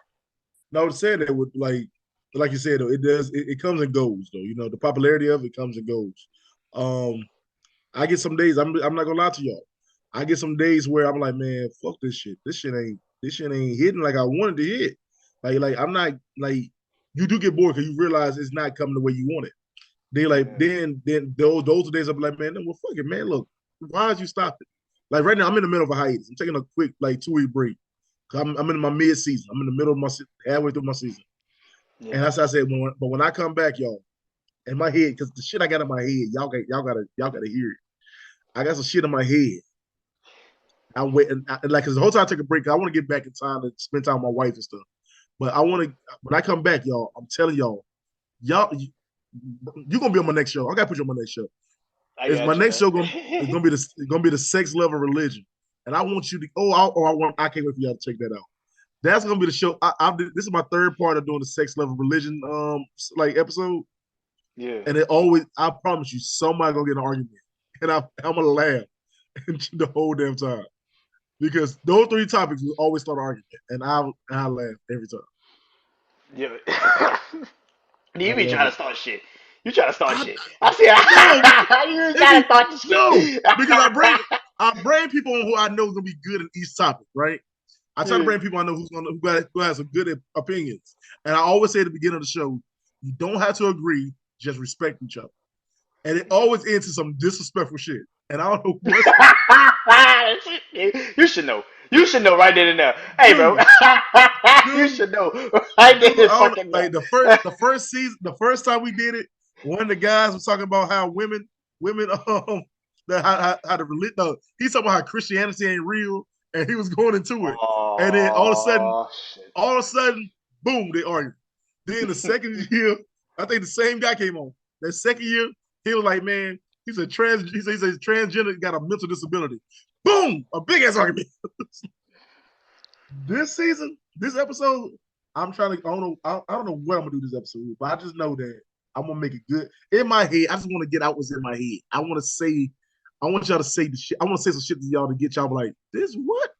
No, I was saying that with like you said though, it does it comes and goes though. The popularity of it comes and goes. Um, I get some days. I'm not gonna lie to y'all. I get some days where I'm like, man, fuck this shit. This shit ain't hitting like I wanted to hit. Like I'm not like you do get bored because you realize it's not coming the way you want it. They like Yeah, then those are days I'm like, man, well fuck it, man. Look, why did you stop it? Like right now, I'm in the middle of a hiatus. I'm taking a quick like 2 week break. I'm in my mid season. I'm in the middle of my halfway through my season. And yeah. that's what I said. But when I come back, y'all, in my head, because the shit I got in my head, y'all gotta hear it. I got some shit in my head. I wait and like because the whole time I took a break, I want to get back in time to spend time with my wife and stuff. But I want to when I come back, y'all. I'm telling y'all, you gonna be on my next show. I gotta put you on my next show. I Is my got you, next man. show gonna it's gonna be the sex love and religion, and I want you to I can't wait for y'all to check that out. That's gonna be the show. This is my third part of doing the sex love and religion like episode, Yeah. and it always I promise you somebody gonna get an argument, and I'm gonna laugh the whole damn time because those three topics will always start an argument, and I laugh every time. Yeah. I You be love trying to it. start shit. You trying to start I shit. I see. no, You it's trying to start the no shit. because I bring people on who I know is gonna be good in each topic, right? I try to Yeah. bring people I know who has some good opinions, and I always say at the beginning of the show, you don't have to agree, just respect each other, and it Yeah. always ends in some disrespectful shit, and I don't know what's You should know. You should know right then and there. Hey, bro. dude, You dude, should know right then dude. and I don't fucking there. like the first season, the first time we did it. One of the guys was talking about how women how the religion. No, he's talking about how Christianity ain't real, and he was going into it, and then Oh shit. all of a sudden, boom, they argued. Then the second year, I think the same guy came on. That second year, he was like, man, he said transgender got a mental disability. Boom, a big ass argument. This season, this episode, I'm trying to. I don't know what I'm gonna do this episode, with, but I just know that I'm gonna make it good in my head. I just want to get out what's in my head. I want y'all to say the shit. I want to say some shit to y'all to get y'all like this. What?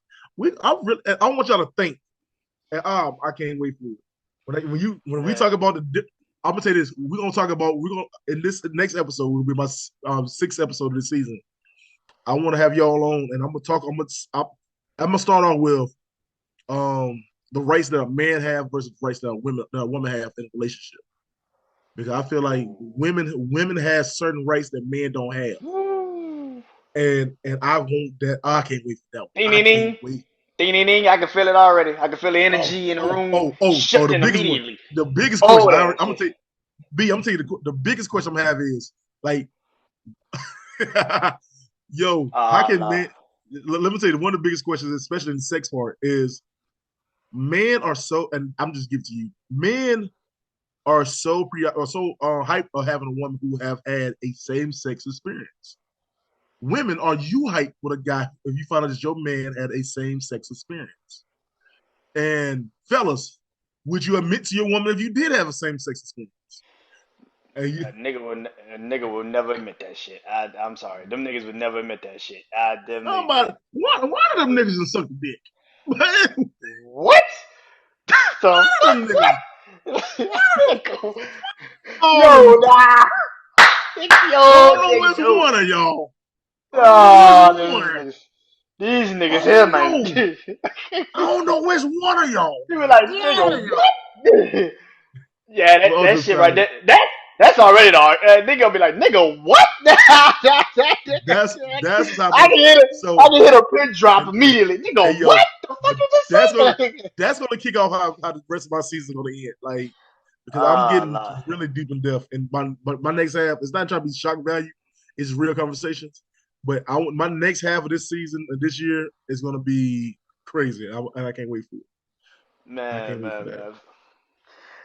I want y'all to think. And I can't wait for it. When we Man. talk about I'm gonna say this. We're gonna in this next episode will be my sixth episode of the season. I want to have y'all on, and I'm gonna talk. I'm gonna start off with the rights that a man have versus the rights that a woman have in a relationship. Because I feel like Ooh. women have certain rights that men don't have, Woo. and I want that. I can't wait for that one. Ding I ding can't ding. wait. Ding ding ding. I can feel it already. I can feel the Oh, energy in the oh, room oh, oh, oh, the shifting biggest one. immediately. The biggest Oh question. that I'm gonna shit. take B. I'm gonna tell you the biggest question I'm gonna have is like, yo, how can Allah. men? Let me tell you, one of the biggest questions, especially in the sex part, is men are so. And I'm just giving to you, men are so hyped of having a woman who have had a same-sex experience. Women, are you hyped with a guy if you find out that your man had a same-sex experience? And fellas, would you admit to your woman if you did have a same-sex experience? And you, A nigga will never admit that shit. I'm sorry, them niggas would never admit that shit. Them niggas. somebody, one of them niggas just suck a dick. One What the of them niggas, fuck? all of Yo, them. nah. I Yo, don't know nigga, which no. one of y'all. I don't know which Oh, one. these I niggas here, don't man. know. I don't know which one of y'all. You were like, One of nigga, y'all. what? Yeah, But that also shit right aside, there. That's already dark. Nigga will be like, nigga, what? I that's the type can of hear it. I so can hear the pin drop and, immediately. and Nigga, yo, what the fuck but you just that's gonna say? that's gonna kick off how the rest of my season gonna end. Like because I'm Oh, getting Lord. really deep in depth, and my next half it's not trying to be shock value, it's real conversations. But my next half of this season of this year is gonna be crazy, and I can't wait for it. I Man, can't wait for man, that. man.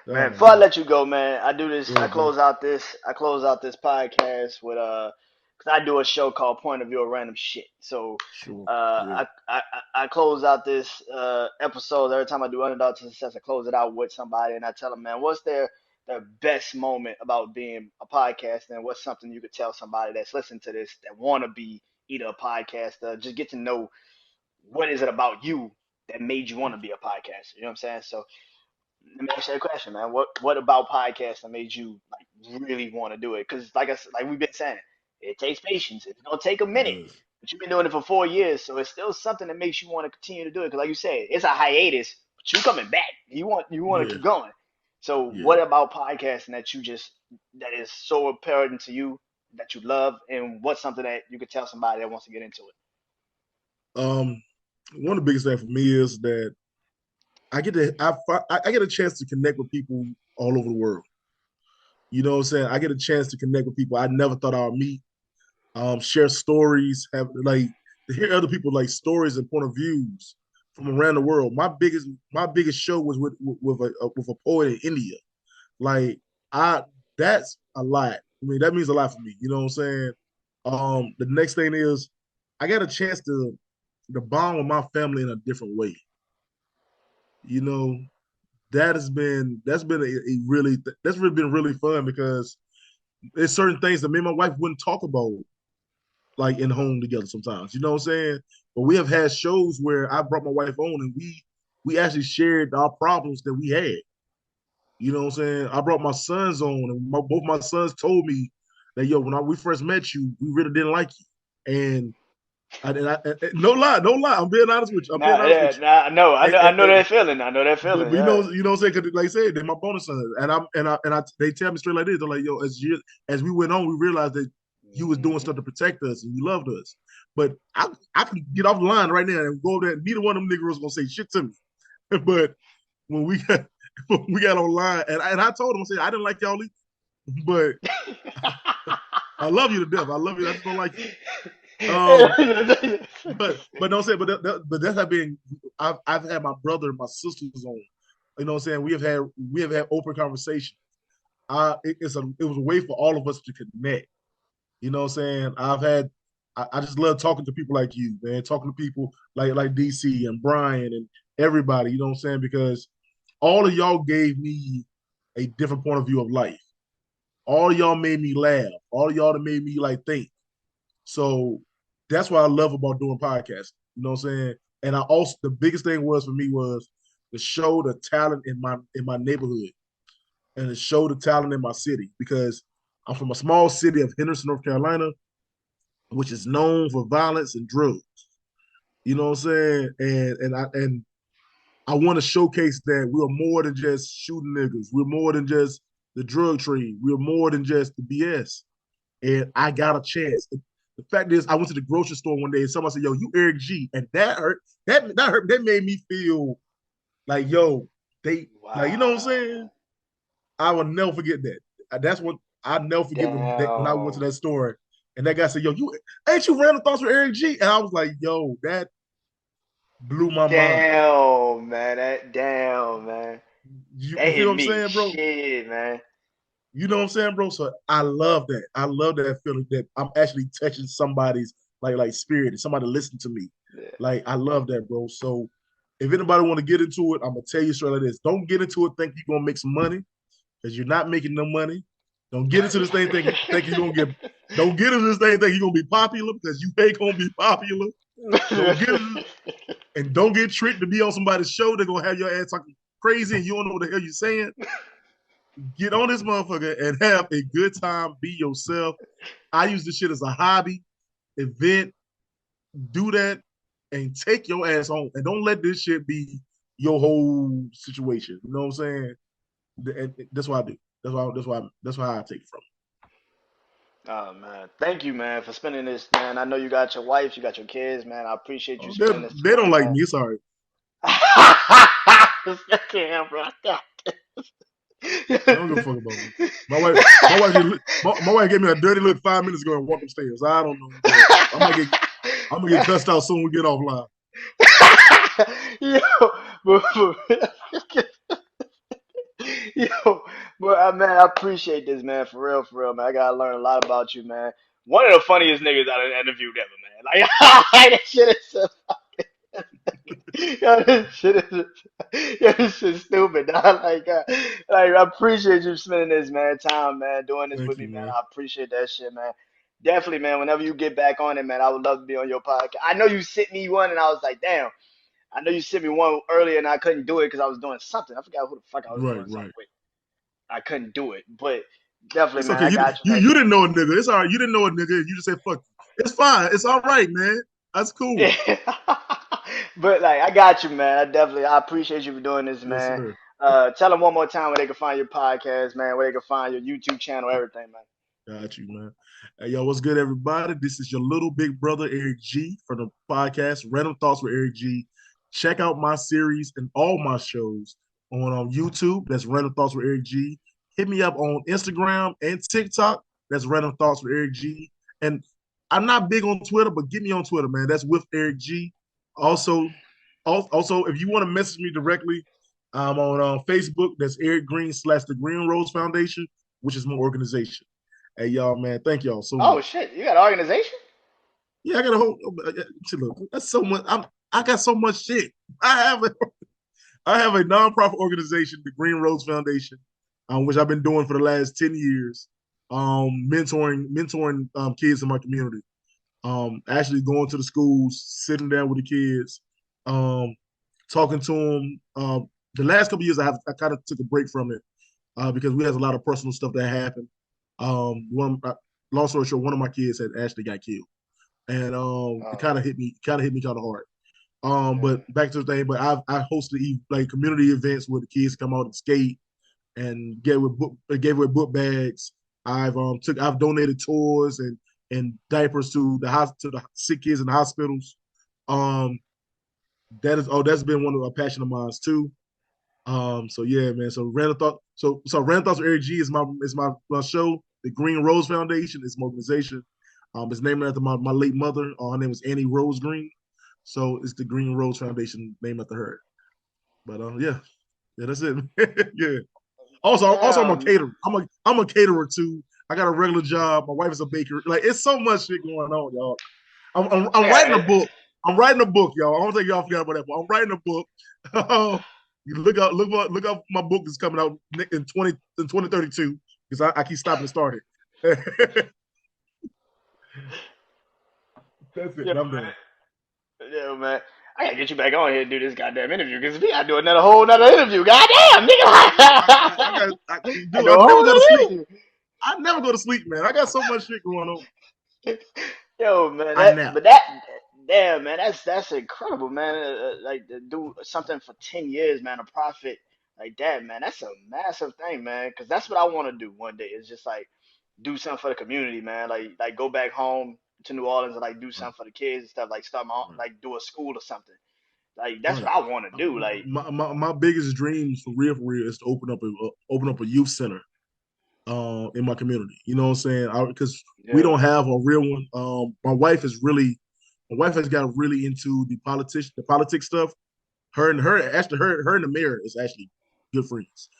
Man, Oh before I man, let you go, man, I do this. go ahead, bro. I close out this podcast with cause I do a show called Point of View of Random Shit. So, Sure, yeah, I close out this episode every time I do Underdog to Success. I close it out with somebody, and I tell them, man, what's their best moment about being a podcaster, and what's something you could tell somebody that's listening to this that want to be either a podcaster, just get to know what is it about you that made you want to be a podcaster. You know what I'm saying? So let me ask you a question, man. What about podcasting made you like really want to do it? Because like like we've been saying, it takes patience. It's gonna take a it minute, does. but you've been doing it for 4 years, so it's still something that makes you want to continue to do it. Because like you said, it's a hiatus, but you coming back. You want to Yeah, keep going. So yeah. what about podcasting that is so apparent to you that you love, and what's something that you could tell somebody that wants to get into it? Um, one of the biggest things for me is that I get a chance to connect with people all over the world. You know what I'm saying? I get a chance to connect with people I never thought I would meet, share stories, have like to hear other people like stories and point of views from around the world. My biggest show was with a poet in India. Like I that's a lot. I mean, that means a lot for me. You know what I'm saying? The next thing is I got a chance to bond with my family in a different way. You know, that's been a really that's really been really fun because there's certain things that me and my wife wouldn't talk about like in home together sometimes. You know what I'm saying? But we have had shows where I brought my wife on and we actually shared our problems that we had. You know what I'm saying? I brought my sons on and both my sons told me that yo, when we first met you, we really didn't like you. No lie, no lie. I'm being honest with you. I'm being Nah, honest yeah, with you. nah, I know And that feeling. I know that but, feeling. but Yeah. you know what I'm saying? Because like I said, they're my bonus sons, they tell me straight like this. They're like, yo, as we went on, we realized that you was doing Mhm. stuff to protect us and you loved us. But I can get off the line right now and go over there. Neither one of them niggas gonna say shit to me. But when we got when we got online, and I told them, I said I didn't like y'all either, but I love you to death. I love you. I just don't like you. But don't say, but that's not being. I've had my brother and my sisters on. You know what I'm saying? We have had open conversation. It was a way for all of us to connect. You know what I'm saying? I just love talking to people like you, man. Talking to people like DC and Brian and everybody. You know what I'm saying? Because all of y'all gave me a different point of view of life. All of y'all made me laugh. All of y'all that made me like think. So that's what I love about doing podcasts. You know what I'm saying? And I also the biggest thing was for me was to show the talent in my neighborhood and to show the talent in my city because I'm from a small city of Henderson, North Carolina, which is known for violence and drugs. You know what I'm saying? And I want to showcase that we're more than just shooting niggas. We're more than just the drug trade. We're more than just the BS. And I got a chance. The fact is, I went to the grocery store one day and somebody said, "Yo, you Eric G," and that hurt. That hurt. That made me feel like, yo, they like, you know what I'm saying? Wow. I will never forget that. That's what I never forget when I went to Damn. that store and that guy said, "Yo, you ain't you random thoughts with Eric G?" And I was like, "Yo, that blew my mind." Damn, man. Damn, man. That you feel hit what I'm me. saying, bro? Shit, man. You know what I'm saying, bro? So I love that. I love that feeling that I'm actually touching somebody's like spirit and somebody listen to me. Yeah. Like I love that, bro. So if anybody want to get into it, I'm gonna tell you straight like this. Don't get into it thinking you're gonna make some money because you're not making no money. Don't get into this thing think you're gonna get. Don't get into this thing think you're gonna be popular because you ain't gonna be popular. Don't get and don't get tricked to be on somebody's show. They're gonna have your ass talking crazy and you don't know what the hell you're saying. Get on this motherfucker and have a good time. Be yourself. I use this shit as a hobby, event. Do that and take your ass home. And don't let this shit be your whole situation. You know what I'm saying? And that's what I do. That's why I take it from. Oh man, thank you, man, for spending this, man. I know you got your wife, you got your kids, man. I appreciate you Oh, spending this they don't time, like man. me. Sorry. Damn, bro. They don't give a fuck about me. My wife, my wife gave me a dirty look 5 minutes ago and walked upstairs. I don't know, but I'm gonna get cussed out soon. We get offline. Yo, but, yo, but man, I appreciate this, man. For real, man. I gotta learn a lot about you, man. One of the funniest niggas I interviewed ever, man. Like, that shit is so yo, this shit is, yo, this shit stupid, dog. Like, I appreciate you spending this, man, time, man, doing this Thank with me, you, man. man. I appreciate that shit, man. Definitely, man. Whenever you get back on it, man, I would love to be on your podcast. I know you sent me one, and I was like, damn. I know you sent me one earlier, and I couldn't do it because I was doing something. I forgot who the fuck I was Right, doing something right. with. I couldn't do it, but definitely, It's man, okay. I got you next You time. didn't know a nigga. It's all right. You didn't know a nigga. You just said fuck. It's fine. It's all right, man. That's cool. Yeah. But like, I got you, man. I appreciate you for doing this, Yes, man. sir. Tell them one more time where they can find your podcast, man. Where they can find your YouTube channel, everything, man. Got you, man. Hey, yo, what's good, everybody? This is your little big brother, Eric G, from the podcast Random Thoughts with Eric G. Check out my series and all my shows on YouTube. That's Random Thoughts with Eric G. Hit me up on Instagram and TikTok. That's Random Thoughts with Eric G. And I'm not big on Twitter, but get me on Twitter, man. That's with Eric G. Also, also, if you want to message me directly, I'm on Facebook. That's Eric Green / the Green Rose Foundation, which is my organization. Hey, y'all, man, thank y'all so Oh much. shit, you got an organization? Yeah, I got a whole. Look, that's so much. I got so much shit. I have a, I have a nonprofit organization, the Green Rose Foundation, which I've been doing for the last 10 years, mentoring kids in my community. Actually going to the schools, sitting down with the kids, um, talking to them. The last couple of years, I kind of took a break from it because we had a lot of personal stuff that happened. Long story short, one of my kids had actually got killed, and it Oh, kind of hit me kind of hard. yeah. But back to the thing, but I hosted like community events where the kids come out and skate and gave away book bags. I've donated toys and diapers to the sick kids in the hospitals. Um, that's been one of a passion of mine too. So yeah, man. So Random Thoughts with Eric G is my show. The Green Rose Foundation is my organization. It's named after my late mother. Her name was Annie Rose Green. So it's the Green Rose Foundation named after her. But yeah, that's it. Yeah. Also, I'm a Damn. caterer. I'm a caterer too. I got a regular job. My wife is a baker. Like it's so much shit going on, y'all. I'm writing a I book. I'm writing a book, y'all. I don't think y'all forgot about that, but I'm writing a book. You look up my book is coming out in 2032 because I keep stopping and starting. That's it, Yo, man. I'm done. man. Yo, man. I gotta get you back on here and do this goddamn interview because we gotta do another whole nother interview. Goddamn, nigga. I Dude, do a I never whole go to nother sleep. interview. I never go to sleep, man. I got so much shit going on. Yo, man, I nap. damn, man, that's incredible, man. Like to do something for 10 years, man, a profit like that, man. That's a massive thing, man. Because that's what I want to do one day. Is just like do something for the community, man. Like go back home to New Orleans and like do Right, something for the kids and stuff. Like start my own, right, like do a school or something. Like that's right. what I want to do. Like My biggest dreams for real is to open up a youth center in my community. You know what I'm saying? Because we yeah, don't have a real one. My wife has got really into the politics stuff. Her and the mayor is actually good friends.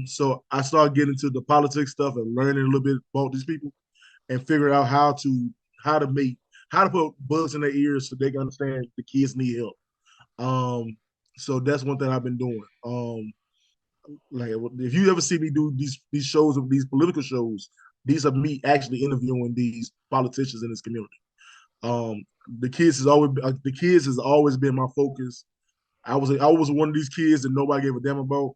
So I started getting into the politics stuff and learning a little bit about these people and figuring out how to make how to put bugs in their ears so they can understand the kids need help. Um, so that's one thing I've been doing. Like if you ever see me do these shows of these political shows, these are me actually interviewing these politicians in this community. Um, the kids has always been my focus. I was one of these kids that nobody gave a damn about.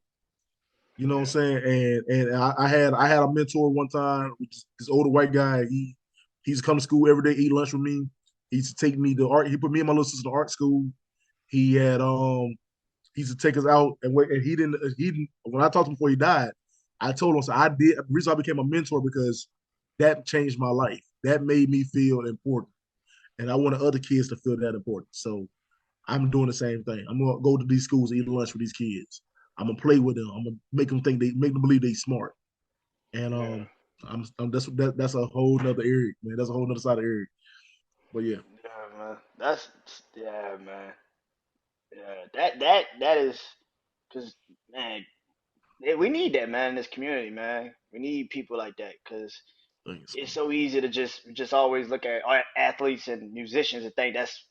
You know what I'm Yeah. saying? And I had a mentor one time, which is this older white guy. He's come to school every day, eat lunch with me. He used to take me to art. He put me and my little sister to art school. He had he used to take us out and he didn't when I talked to him before he died, I told him so I did the reason I became a mentor because that changed my life. That made me feel important. And I wanted other kids to feel that important. So I'm doing the same thing. I'm gonna go to these schools, eat lunch with these kids. I'm gonna play with them. I'm gonna make them believe they smart. And Yeah. that's a whole nother area, man. That's a whole nother side of Eric. But yeah, Yeah, man. That's yeah, man. Yeah, that is because man, we need that man in this community, man. We need people like that because thanks, it's man. so easy to just always look at athletes and musicians and think that's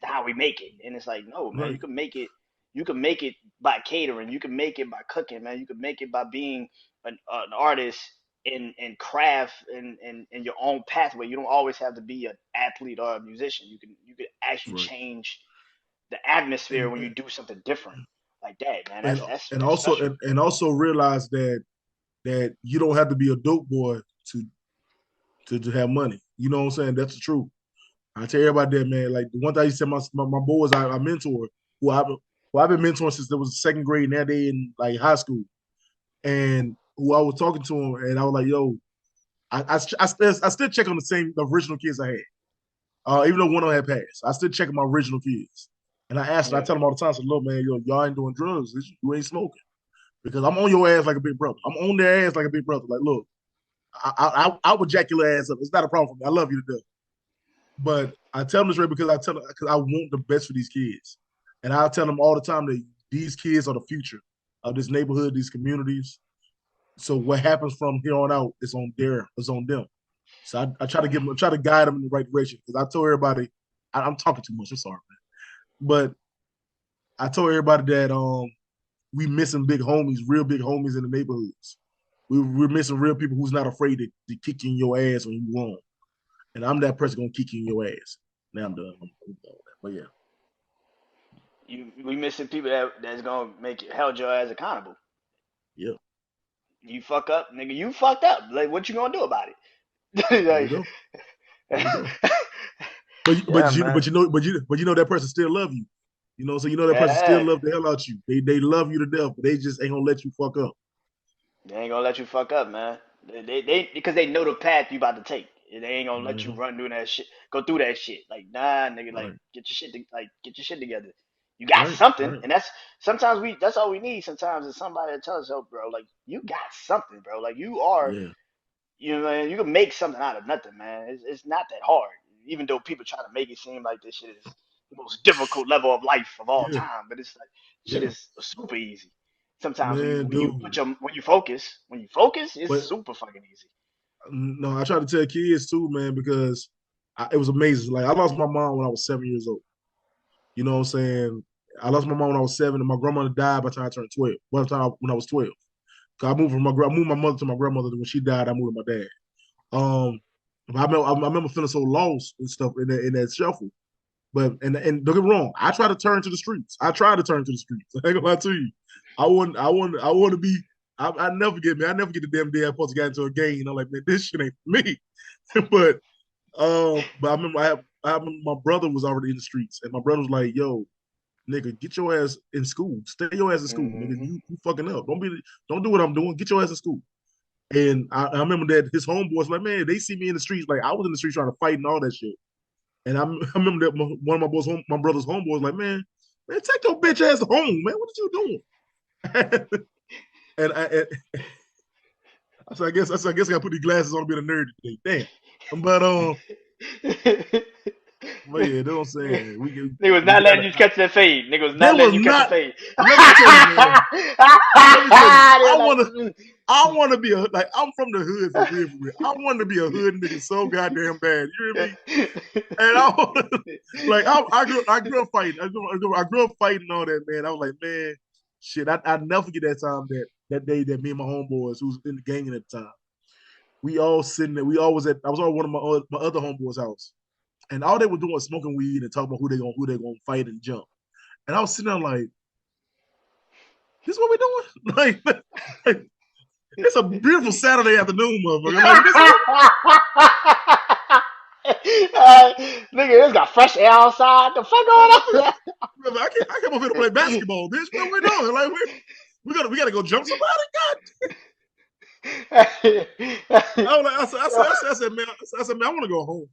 how we make it. And it's like, no, man, you Right, can make it. You can make it by catering. You can make it by cooking, man. You can make it by being an artist in craft in your own pathway. You don't always have to be an athlete or a musician. You can actually right. change the atmosphere And when you do something different like that, man. and and That's also special. and also realize that you don't have to be a dope boy to to have money. You know what I'm saying? That's the truth. I tell everybody that, man. Like the one thing I used to tell my boys I mentor, who I've been mentoring since there was second grade, now they in like high school, and who I was talking to them, and I was like, yo, I still check on the original kids I had. Even though one of them had passed, I still check on my original kids. And I Yeah, tell them all the time, I said, look, man, y'all ain't doing drugs. You ain't smoking. Because I'm on your ass like a big brother. I'm on their ass like a big brother. Like, look, I would jack your ass up. It's not a problem for me. I love you to death. But I tell them this right because because I want the best for these kids. And I tell them all the time that these kids are the future of this neighborhood, these communities. So what happens from here on out is on them. So I try to try to guide them in the right direction. Because I told everybody, I'm talking too much. I'm sorry, man. But I told everybody that we missing big homies, real big homies in the neighborhoods. We're missing real people who's not afraid to kick you in your ass when you wrong. And I'm that person gonna kick you in your ass. Now I'm done. I'm done with that. But yeah, we missing people that's gonna make it held your ass accountable. yeah, You fuck up, nigga. You fucked up. Like, what you gonna do about there we it? go. There we go. Like, But yeah, man. you know that person still love you. You know, so you know that person still Yeah, love the hell out you. They love you to death, but they just ain't gonna let you fuck up. they ain't gonna let you fuck up, man. They because they know the path you about to take. They ain't gonna let you Mm-hmm. run through that shit, go through that shit. Like, nah, nigga, like Right, get your shit together. You got right, something, right. and sometimes that's all we need. Sometimes is somebody to tell us, oh, bro, like you got something, bro. Like you are. Yeah, You know, man, you can make something out of nothing, man. It's not that hard. Even though people try to make it seem like this shit is the most difficult level of life of all yeah, time, but it's like shit yeah. is super easy. Sometimes Man, dude. when you focus, it's But super fucking easy. no, I try to tell kids too, man, because it was amazing. Like I lost my mom when I was 7 years old. You know what I'm saying? I lost my mom when I was seven, and my grandmother died by the time I turned 12. By the time when I was 12, 'cause I moved my mother to my grandmother. When she died, I moved with my dad. Um, I remember feeling so lost and stuff in that shuffle. But and don't get me wrong, I try to turn to the streets. I try to turn to the streets. I ain't gonna lie to you. I want to be. I never get me. I never get the damn day I'm supposed to get into a game. I'm like, man, this shit ain't for me. But I remember I remember my brother was already in the streets, and my brother was like, "Yo, nigga, get your ass in school. Stay your ass in school, nigga. Hmm. You fucking up. Don't do what I'm doing. Get your ass in school." And I remember that his homeboys like, man, they see me in the streets. Like I was in the streets trying to fight and all that shit. And I remember that one of my brother's homeboys like, man, take your bitch ass home, man. What are you doing? and I guess I gotta put these glasses on to be a nerd today. Damn. But But yeah, that's what I'm saying. Nigga was We not got letting it. you catch that fade. Nigga was They not was letting you catch the not. fade. Let me tell you, man. Let me tell you. They were like, I want to be a like. I'm from the hood for real, for real. I want to be a hood nigga so goddamn bad. You hear me? And I want like I grew up fighting. I grew up fighting all that, man. I was like, man, shit. I never forget that time that day that me and my homeboys who was in the gang at the time. We all sitting there. We all was at. I was at one of my other homeboys' house, and all they were doing was smoking weed and talking about who they gonna fight and jump. And I was sitting there like, this is what we doing? like it's a beautiful Saturday afternoon, motherfucker. Like this. Nigga, it's got fresh air outside. The fuck going on? I came over here to play basketball, bitch. What are we doing? Like we gotta go jump somebody. God. I said, man, I want to go home.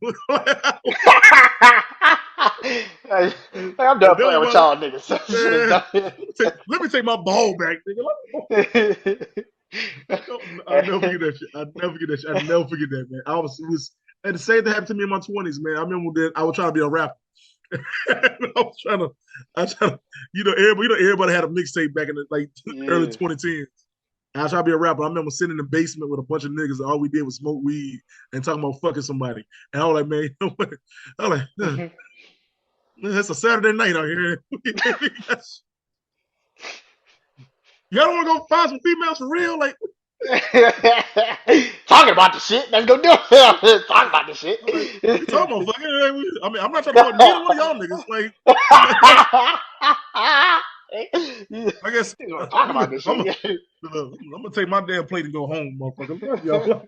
Like, I'm done playing with y'all niggas. Shit is Man, done. let me take my ball back, nigga. I'll never forget that shit. I'll never forget that, man. And the same thing happened to me in my 20s, man. I remember that I was trying to be a rapper. I was trying to, everybody had a mixtape back in the early Yeah. 2010s. I was trying to be a rapper. I remember sitting in the basement with a bunch of niggas, and all we did was smoke weed and talking about fucking somebody. And I was like, man, you know what? I was like, it's a Saturday night out here. Y'all don't want to go find some females for real? Like, Talking about the shit. Let's go do it. Talk about the shit. I'm like, what you talking about, fucking? I mean, I'm not trying to fuck neither one of y'all niggas. Like, I guess Talk about this I'm shit. gonna take my damn plate and go home, motherfucker. Love y'all.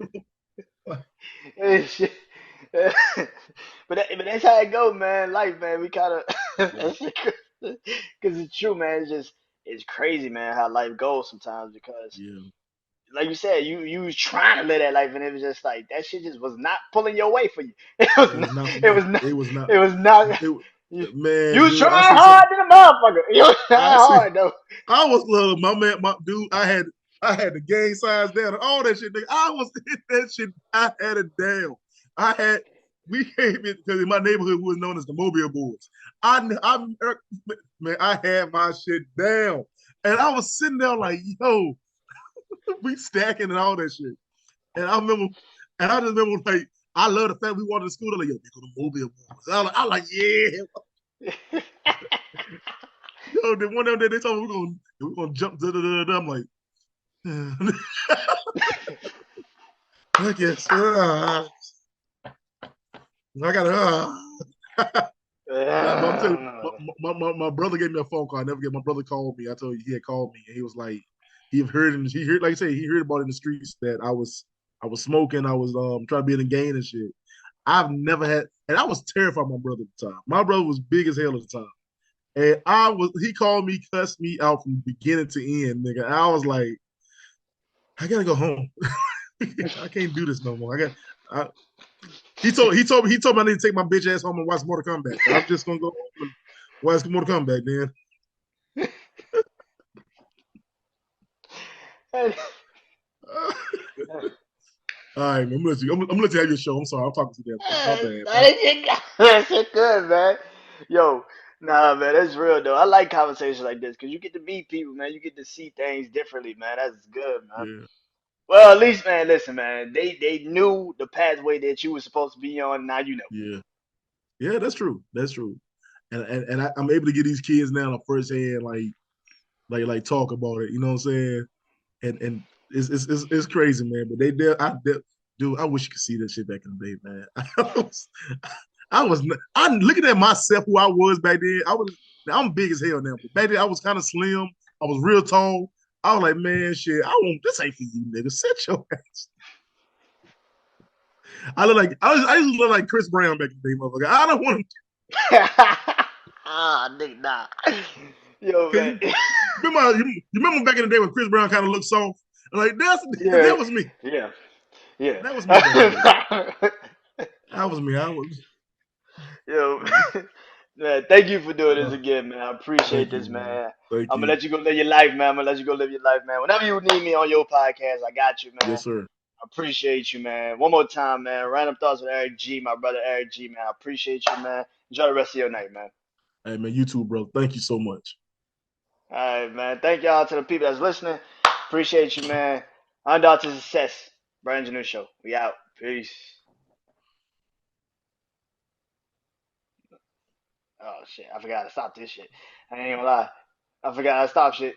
But that's how it go, man. Life, man. We kind of because it's true, man. It's crazy, man. How life goes sometimes because, Yeah, like you said, you was trying to live that life, and it was just like that shit just was not pulling your way for you. It was it not. was not for It me. was not. It was not. It was not. It You, you man, was dude. I trying see something. hard than a motherfucker. You was I trying see. hard though. I was my man, my dude. I had the gang signs down and all that shit. Nigga. I was in that shit. I had it down. I had. We came in because in my neighborhood we was known as the Mobile Boys. Man, I had my shit down, and I was sitting there like, yo, we stacking and all that shit. And I remember, and I just remember like, I love the fact we wanted to school. They're like, yo, they go to Mobile Boys. I like, yeah. Yo, the one day they told me we're gonna jump. I'm like, I guess. I got Nah, but I'm telling you, my brother gave me a phone call. I never get my brother called me. I told you he had called me, and he was like, he heard like I say he heard about it in the streets that I was smoking. I was trying to be in the game and shit. I've never had, and I was terrified of my brother at the time. My brother was big as hell at the time, and he called me, cussed me out from beginning to end, nigga. I was like, I gotta go home. I can't do this no more. I, he told me I need to take my bitch ass home and watch Mortal Kombat. I'm just gonna go home and watch Mortal Kombat, then. All right, man. I'm gonna let you have your show. I'm sorry, I'm talking to you. My bad. That shit good, man. Yo, nah, man, that's real though. I like conversations like this because you get to meet people, man. You get to see things differently, man. That's good, man. Yeah, Well, at least, man, listen, man. They knew the pathway that you were supposed to be on. Now you know. yeah, yeah. That's true. That's true. And I'm able to get these kids now on first hand, like talk about it. You know what I'm saying? And it's crazy, man. But dude, I wish you could see that shit back in the day, man. I'm looking at myself who I was back then. I'm big as hell now, but back then I was kind of slim. I was real tall. I was like, man, shit, this ain't for you, nigga. Set your ass. I used to look like Chris Brown back in the day, motherfucker. I don't want Ah, nigga, nah. Yo, to. man. You remember back in the day when Chris Brown kind of looked soft? Like Yeah, that was me. yeah, yeah. That was me back in the day. That was me. I was. Yo, man, thank you for doing this Uh, again, man. I appreciate thank this, you, man. man. Thank I'm gonna you. let you go live your life, man. I'm gonna let you go live your life, man. Whenever you need me on your podcast, I got you, man. Yes, sir. Appreciate you, man. One more time, man. Random thoughts with Eric G, my brother Eric G, man. I appreciate you, man. Enjoy the rest of your night, man. Hey man, you too, bro. Thank you so much. All right, man. Thank y'all to the people that's listening. Appreciate you, man. Underdog to success. Brandon Janeau Show. We out. Peace. Oh shit, I forgot to stop this shit. I ain't gonna lie. I forgot to stop shit.